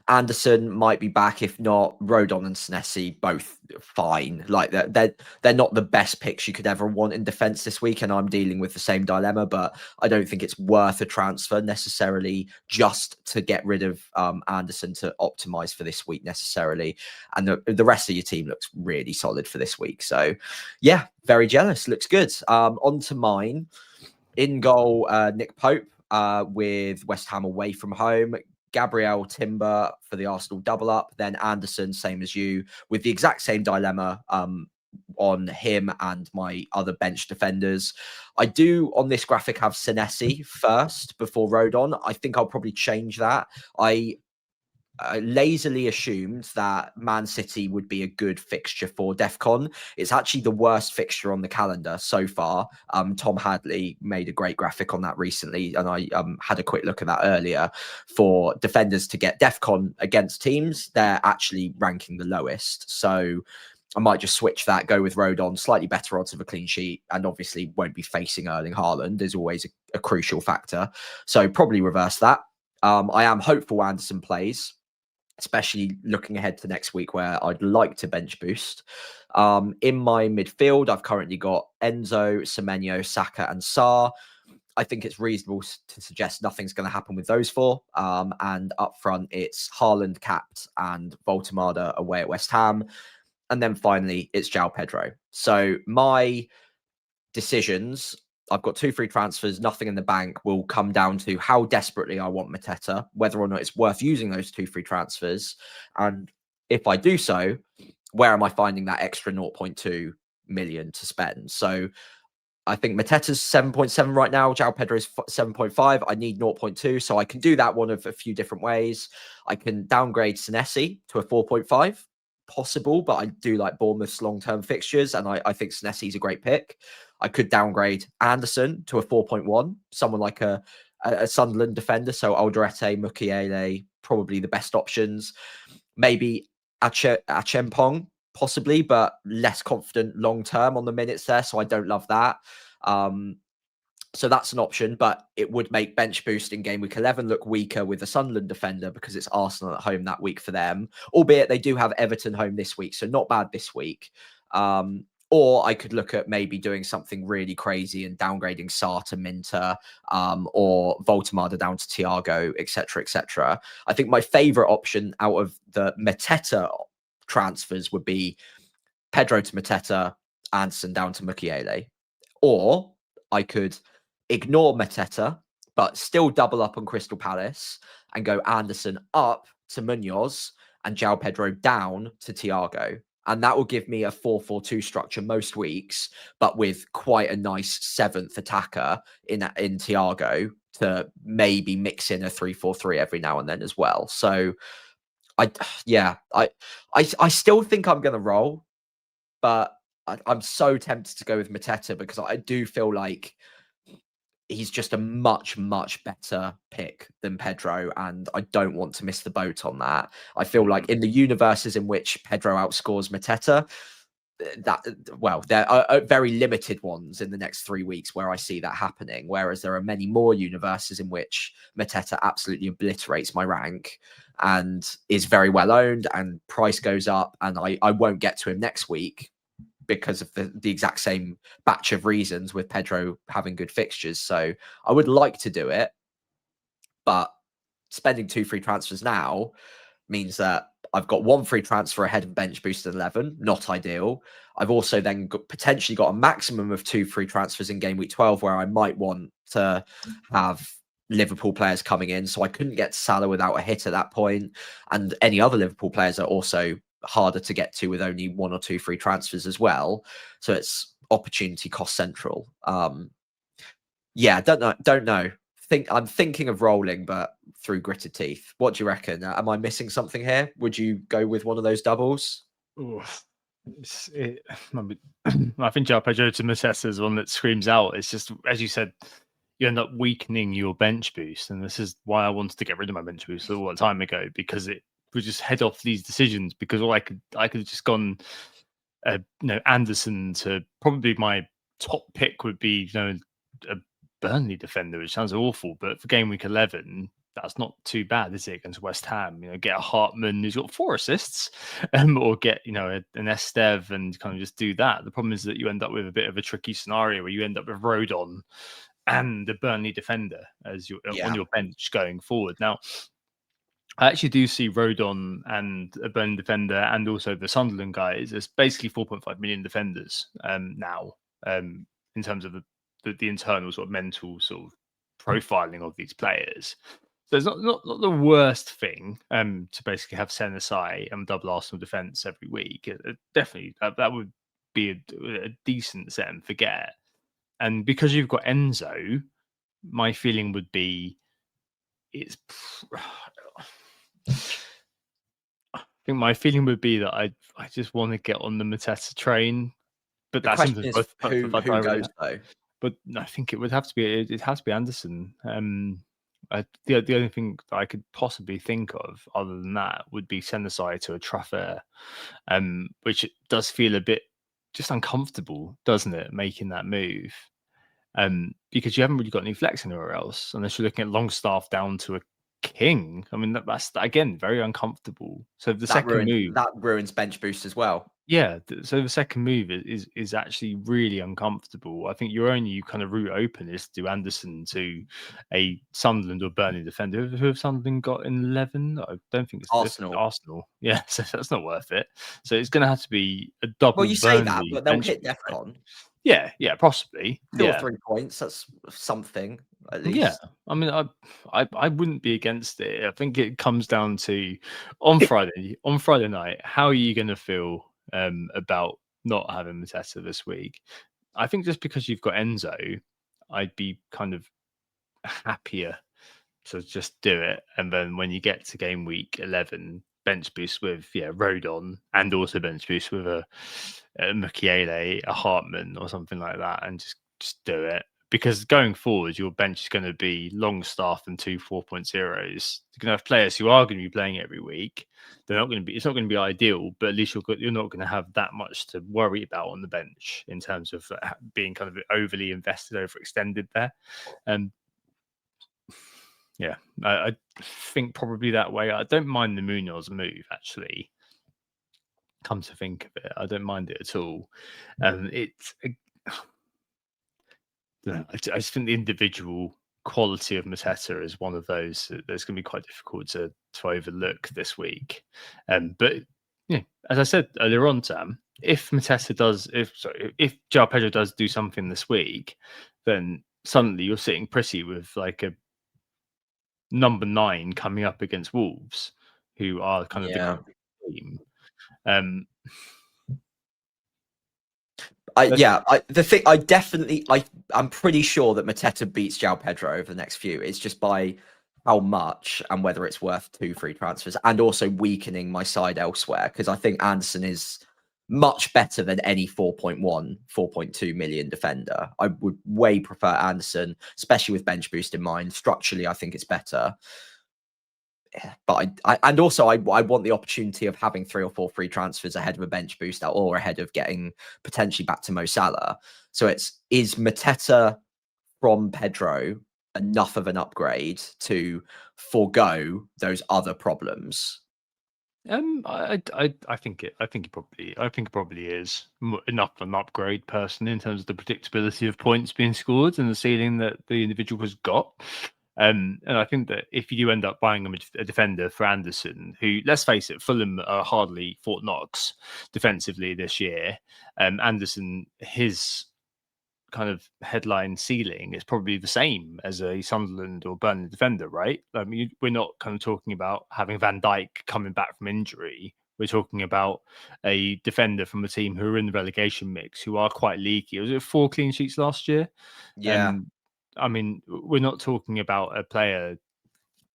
Anderson might be back. If not, Rodon and Senesi both fine. Like they're not the best picks you could ever want in defence this week. And I'm dealing with the same dilemma, but I don't think it's worth a transfer necessarily just to get rid of Anderson to optimise for this week necessarily. And the rest of your team looks really solid for this week. So yeah, very jealous. Looks good. On to mine. In goal, Nick Pope with West Ham away from home. Gabriel Timber for the Arsenal double up. Then Anderson, same as you, with the exact same dilemma on him and my other bench defenders. I do on this graphic have Senesi first before Rodon. I think I'll probably change that. lazily assumed that Man City would be a good fixture for DEFCON. It's actually the worst fixture on the calendar so far. Tom Hadley made a great graphic on that recently, and I had a quick look at that earlier. For defenders to get DEFCON against teams, they're actually ranking the lowest. So I might just switch that, go with Rodon, slightly better odds of a clean sheet, and obviously won't be facing Erling Haaland is always a crucial factor. So probably reverse that. I am hopeful Anderson plays, especially looking ahead to next week where I'd like to bench boost. In my midfield, I've currently got Enzo, Semenyo, Saka, and Sarr. I think it's reasonable to suggest nothing's going to happen with those four. And up front, it's Haaland capped and Voltemada away at West Ham. And then finally, it's João Pedro. So my decisions, I've got 2 free transfers, nothing in the bank, will come down to how desperately I want Mateta, whether or not it's worth using those 2 free transfers. And if I do so, where am I finding that extra 0.2 million to spend? So I think Mateta's 7.7 right now. João Pedro is 7.5. I need 0.2. So I can do that one of a few different ways. I can downgrade Senesi to a 4.5. Possible, but I do like Bournemouth's long-term fixtures, and I think Senesi is a great pick. I could downgrade Anderson to a 4.1, someone like a Sunderland defender, so Alderete, Mukiele, probably the best options. Maybe Achempong, possibly, but less confident long-term on the minutes there, so I don't love that. So that's an option, but it would make bench boost in game week 11 look weaker with the Sunderland defender because it's Arsenal at home that week for them, albeit they do have Everton home this week, so not bad this week. Or I could look at maybe doing something really crazy and downgrading Sarr to Minter, or Voltemada down to Thiago, etc., etc. I think my favourite option out of the Mateta transfers would be Pedro to Mateta, Anderson down to Mukiele. Or I could ignore Mateta, but still double up on Crystal Palace and go Anderson up to Munoz and João Pedro down to Thiago. And that will give me a 4-4-2 structure most weeks, but with quite a nice 7th attacker in Thiago to maybe mix in a 3-4-3 every now and then as well. So I still think I'm going to roll, but I'm so tempted to go with Mateta because I do feel like he's just a much, much better pick than Pedro, and I don't want to miss the boat on that. I feel like in the universes in which Pedro outscores Mateta, there are very limited ones in the next 3 weeks where I see that happening, whereas there are many more universes in which Mateta absolutely obliterates my rank and is very well owned and price goes up, and I won't get to him next week because of the exact same batch of reasons with Pedro having good fixtures. So I would like to do it, but spending 2 free transfers now means that I've got 1 free transfer ahead of bench boost at 11, not ideal. I've also then potentially got a maximum of 2 free transfers in game week 12 where I might want to have Liverpool players coming in. So I couldn't get Salah without a hit at that point. And any other Liverpool players are also harder to get to with only 1 or 2 free transfers as well. So it's opportunity cost central. Don't know. I'm thinking of rolling, but through gritted teeth. What do you reckon? Am I missing something here? Would you go with one of those doubles? I think João Pedro to Mateta is one that screams out. It's just, as you said, you end up weakening your bench boost, and this is why I wanted to get rid of my bench boost a long time ago, because it would just head off these decisions. Because I could have just gone, Anderson to probably my top pick would be, a Burnley defender, which sounds awful, but for game week 11, that's not too bad, is it? Against West Ham, get a Hartman who's got 4 assists, or get an Estev and kind of just do that. The problem is that you end up with a bit of a tricky scenario where you end up with Rodon and the Burnley defender as on your bench going forward. Now, I actually do see Rodon and a Burnley defender and also the Sunderland guys as basically 4.5 million defenders now, in terms of the internal sort of mental sort of profiling of these players. So it's not the worst thing to basically have Senesi and double Arsenal defence every week. Definitely, that would be a decent set and forget. And because you've got Enzo, my feeling would be think my feeling would be that I just want to get on the Mateta train, but The that's question something is both who goes though. But I think it would have to be it has to be Anderson. The only thing that I could possibly think of other than that would be send aside to a Trafford, which does feel a bit just uncomfortable, doesn't it, making that move? Because you haven't really got any flex anywhere else, unless you're looking at Longstaff down to a King. I mean, that's again very uncomfortable. So the second move, That ruins bench boost as well. yeah. So the second move is actually really uncomfortable. I think your only kind of route open is to do Anderson to a Sunderland or Burnley defender. Who have Sunderland got in 11? I don't think it's Arsenal. Arsenal. Yeah, so that's not worth it. So it's going to have to be a Well, double you say that, Burnley but they'll bench hit boost, right? DEFCON. Yeah, possibly. 2 or Yeah. 3 points, that's something at Yeah, least. I mean, I wouldn't be against it. I think it comes down to on Friday night, how are you going to feel about not having Mateta this week? I think just because you've got Enzo, I'd be kind of happier to just do it, and then when you get to game week 11, bench boost with Rodon, and also bench boost with a Mukiele, a Hartman, or something like that, and just do it. Because going forward, your bench is going to be Longstaff and 2 4.0s. You're going to have players who are going to be playing every week. They're not going to be. It's not going to be ideal, but at least you're not going to have that much to worry about on the bench in terms of being kind of overly invested, overextended there. Yeah, I think probably that way. I don't mind the Munoz move, actually. Come to think of it, I don't mind it at all. It's I just think the individual quality of Mateta is one of those that's going to be quite difficult to overlook this week. But as I said earlier on, Sam, if Mateta does, if João Pedro does do something this week, then suddenly you're sitting pretty with like a number 9 coming up against Wolves, who are kind of the team. I'm pretty sure that Mateta beats João Pedro over the next few. It's just by how much and whether it's worth 2 free transfers, and also weakening my side elsewhere, because I think Anderson is much better than any 4.2 million defender. I would way prefer Anderson, especially with bench boost in mind. Structurally, I think it's better. But I want the opportunity of having 3 or 4 free transfers ahead of a bench boost or ahead of getting potentially back to Mo Salah. So is Mateta from Pedro enough of an upgrade to forego those other problems? I think it probably is enough of an upgrade, personally, in terms of the predictability of points being scored and the ceiling that the individual has got. And I think that if you do end up buying a defender for Anderson, who, let's face it, Fulham are hardly Fort Knox defensively this year, Anderson, his kind of headline ceiling is probably the same as a Sunderland or Burnley defender, right? I mean, we're not kind of talking about having Van Dijk coming back from injury. We're talking about a defender from a team who are in the relegation mix, who are quite leaky. Was it 4 clean sheets last year? Yeah. I mean, we're not talking about a player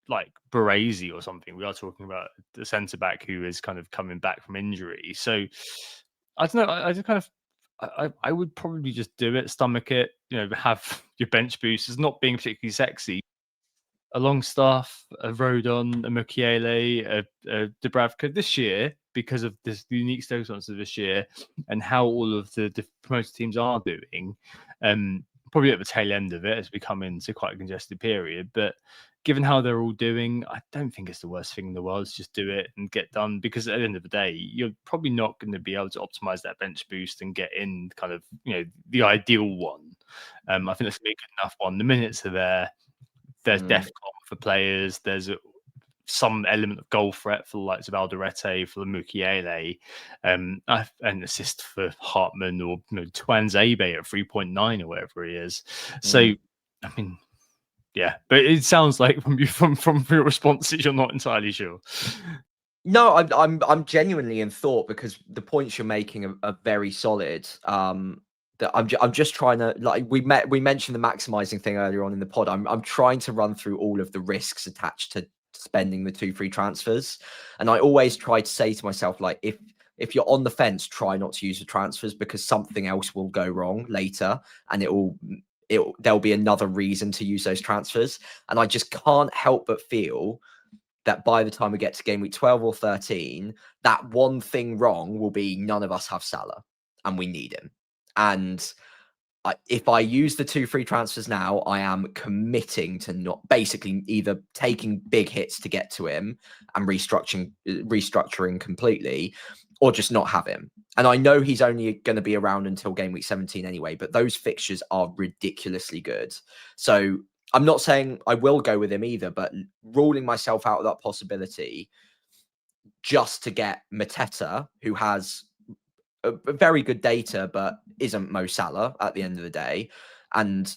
like Baresi or something. We are talking about the centre back who is kind of coming back from injury. So I don't know. I just kind of I would probably just do it, stomach it. Have your bench boost as not being particularly sexy. A Longstaff, a Rodon, a Mukiele, a Dubravka this year, because of this unique circumstances of this year and how all of the promoted teams are doing. Probably at the tail end of it as we come into quite a congested period. But given how they're all doing, I don't think it's the worst thing in the world to just do it and get done, because at the end of the day, you're probably not going to be able to optimize that bench boost and get in kind of, the ideal one. I think that's a good enough one. The minutes are there. There's DEFCON for players. There's some element of goal threat for the likes of Alderete, for the Mukiele, an assist for Hartman, or Twanzebe at 3.9 or whatever he is. So, I mean, yeah, but it sounds like from your responses, you're not entirely sure. No, I'm genuinely in thought, because the points you're making are very solid. That I'm just trying to, like, we mentioned the maximizing thing earlier on in the pod. I'm trying to run through all of the risks attached to spending the 2 free transfers. And I always try to say to myself, like, if you're on the fence, try not to use the transfers, because something else will go wrong later, and there'll be another reason to use those transfers. And I just can't help but feel that by the time we get to game week 12 or 13, that one thing wrong will be none of us have Salah and we need him. And if I use the 2 free transfers now, I am committing to not basically either taking big hits to get to him and restructuring completely, or just not have him. And I know he's only going to be around until game week 17 anyway, but those fixtures are ridiculously good. So I'm not saying I will go with him either, but ruling myself out of that possibility just to get Mateta, who has a very good data, but isn't Mo Salah at the end of the day, and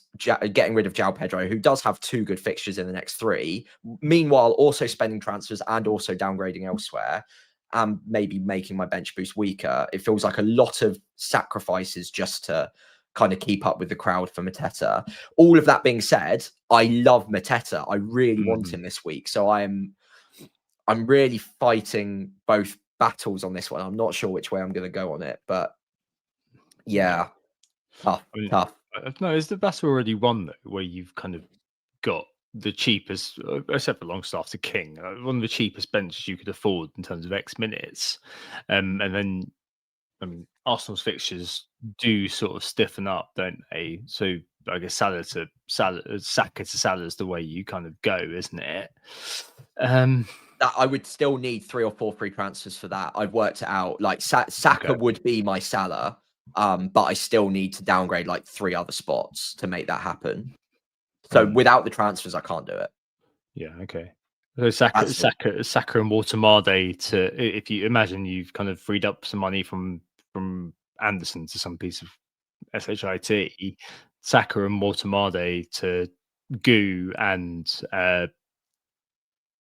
getting rid of João Pedro, who does have 2 good fixtures in the next 3, meanwhile also spending transfers and also downgrading elsewhere, and maybe making my bench boost weaker. It feels like a lot of sacrifices just to kind of keep up with the crowd for Mateta. All of that being said, I love Mateta. I really want him this week. So I'm really fighting both battles on this one. I'm not sure which way I'm going to go on it, but yeah, tough. No, is the battle already won though, where you've kind of got the cheapest, except for Longstaff to King, one of the cheapest benches you could afford in terms of X minutes, and then I mean Arsenal's fixtures do sort of stiffen up, don't they? So I guess Saka to Salah is the way you kind of go, isn't it? That I would still need 3 or 4 free transfers for that. I've worked it out. Like Saka would be my Salah, but I still need to downgrade like 3 other spots to make that happen. So without the transfers, I can't do it. Yeah, okay. So Saka and Watermade to, if you imagine you've kind of freed up some money from Anderson to some piece of SHIT, Saka and Watermade to Goo and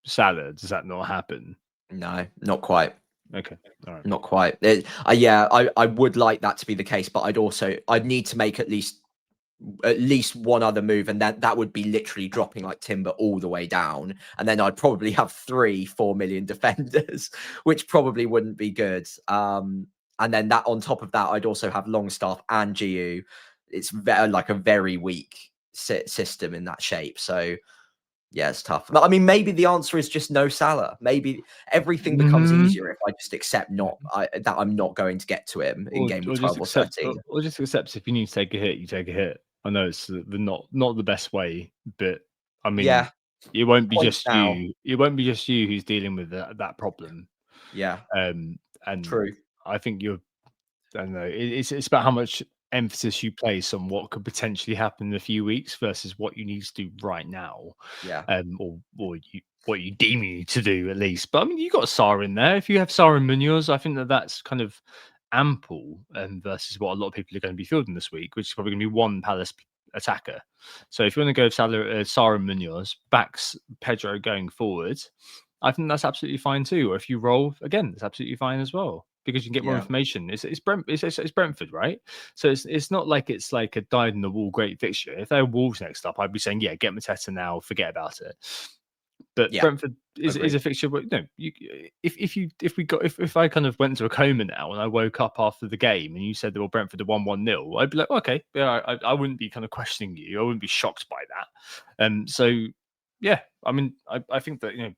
Salah. Does that not happen? No, not quite. Okay, all right. Not quite. I would like that to be the case, but I'd need to make at least one other move, and that would be literally dropping like Timber all the way down, and then I'd probably have 4 million defenders, which probably wouldn't be good. And then that on top of that, I'd also have Longstaff and GU. It's like a very weak system in that shape. So yeah, it's tough. I mean, maybe the answer is just no Salah. Maybe everything becomes easier if I just accept that I'm not going to get to him in game 12 or 13. Or just accept if you need to take a hit, you take a hit. I know it's not the best way, but I mean, it won't be just you. It won't be just you who's dealing with that problem. Yeah. And true. I think I don't know. It's about how much emphasis you place on what could potentially happen in a few weeks versus what you need to do right now. Yeah. Or what you deem you to do at least. But I mean, you got Sarr in there. If you have Sarr and Munoz, I think that's kind of ample versus what a lot of people are going to be fielding this week, which is probably going to be one Palace attacker. So if you want to go with Sarr and Munoz, backs Pedro going forward, I think that's absolutely fine too. Or if you roll again, that's absolutely fine as well, because you can get more information. It's Brentford, right? So it's not like it's like a dyed in the wool great fixture. If they're Wolves next up, I'd be saying, yeah, get Mateta now, forget about it. But Brentford is a fixture. No, if I kind of went into a coma now and I woke up after the game and you said that Brentford are 1-0, I'd be like, okay, yeah, I wouldn't be kind of questioning you. I wouldn't be shocked by that. So yeah, I mean, I think that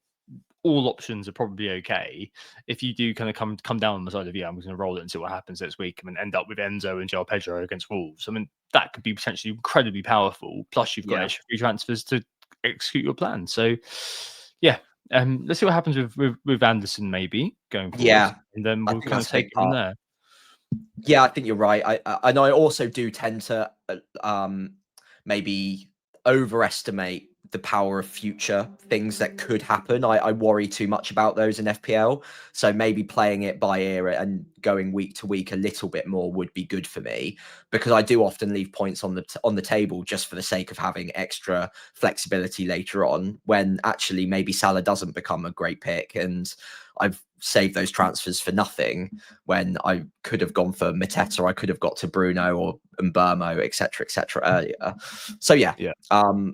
all options are probably okay. If you do kind of come down on the side of I'm going to roll it and see what happens next week, and end up with Enzo and João Pedro against Wolves. I mean, that could be potentially incredibly powerful. Plus, you've got extra free transfers to execute your plan. So, yeah, let's see what happens with Anderson maybe going forward. Yeah, and then we'll kind of take it from there. Yeah, I think you're right. I also do tend to maybe overestimate the power of future things that could happen. I worry too much about those in FPL. So maybe playing it by ear and going week to week a little bit more would be good for me, because I do often leave points on the table just for the sake of having extra flexibility later on, when actually maybe Salah doesn't become a great pick and I've saved those transfers for nothing, when I could have gone for Mateta, I could have got to Bruno or Mbermo, etc., earlier. So yeah,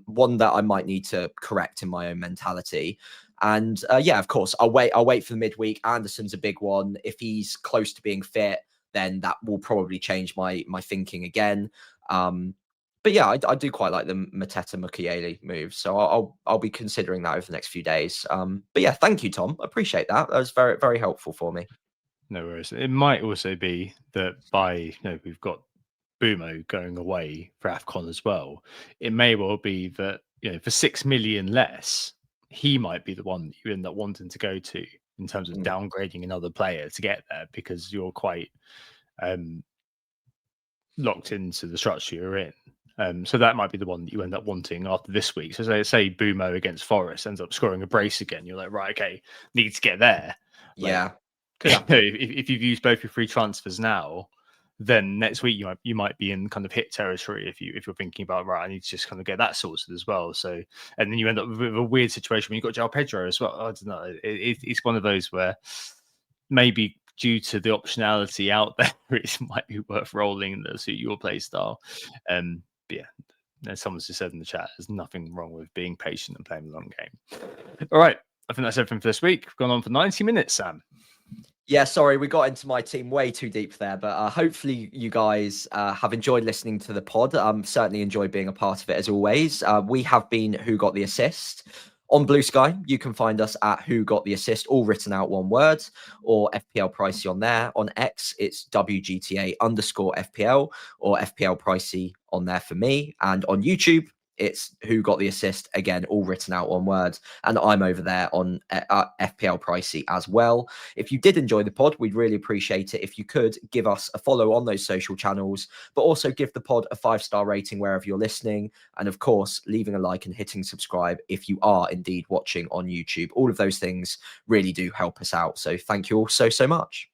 one that I might need to correct in my own mentality. And yeah, of course, I'll wait for the midweek. Anderson's a big one. If he's close to being fit, then that will probably change my thinking again. But yeah, I do quite like the Mateta Mukiele move, so I'll be considering that over the next few days. But yeah, thank you, Tom. Appreciate that. That was very, very helpful for me. No worries. It might also be that we've got Bumo going away for AFCON as well. It may well be that, for 6 million less, he might be the one that you end up wanting to go to in terms of downgrading another player to get there, because you're quite locked into the structure you're in. So that might be the one that you end up wanting after this week. So say Bumo against Forest ends up scoring a brace again. You're like, right, okay, need to get there. Yeah. If you've used both your free transfers now, then next week you might be in kind of hit territory if you're thinking about, right, I need to just kind of get that sorted as well. So, and then you end up with a weird situation when you've got João Pedro as well. I don't know. It's one of those where maybe due to the optionality out there, it might be worth rolling that suit your play style. But yeah, as someone's just said in the chat, there's nothing wrong with being patient and playing the long game. All right, I think that's everything for this week. We've gone on for 90 minutes, Sam. Yeah, sorry, we got into my team way too deep there, but hopefully you guys have enjoyed listening to the pod. Certainly enjoyed being a part of it as always. We have been Who Got the Assist. On Blue Sky, you can find us at Who Got the Assist, all written out one word, or FPL Pricey on there. On X, it's WGTA_FPL or FPL Pricey on there for me. And on YouTube, it's Who Got the Assist, again, all written out one word. And I'm over there on FPL Pricey as well. If you did enjoy the pod, we'd really appreciate it if you could give us a follow on those social channels, but also give the pod a 5-star rating wherever you're listening. And of course, leaving a like and hitting subscribe if you are indeed watching on YouTube. All of those things really do help us out. So thank you all so much.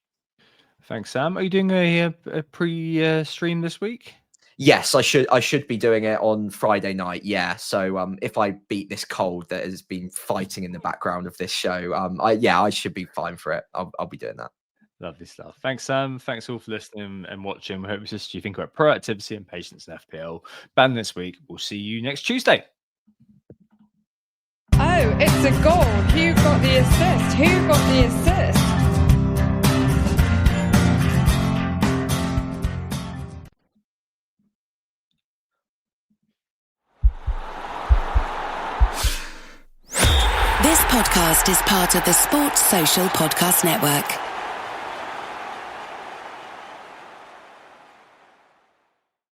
Thanks, Sam. Are you doing a pre-stream this week? Yes, I should be doing it on Friday night. Yeah. So if I beat this cold that has been fighting in the background of this show, I should be fine for it. I'll be doing that. Lovely stuff. Thanks, Sam. Thanks all for listening and watching. We hope it's just you think about proactivity and patience in FPL. Ban this week. We'll see you next Tuesday. Oh, it's a goal. Who got the assist? Who got the assist? This podcast is part of the Sports Social Podcast Network.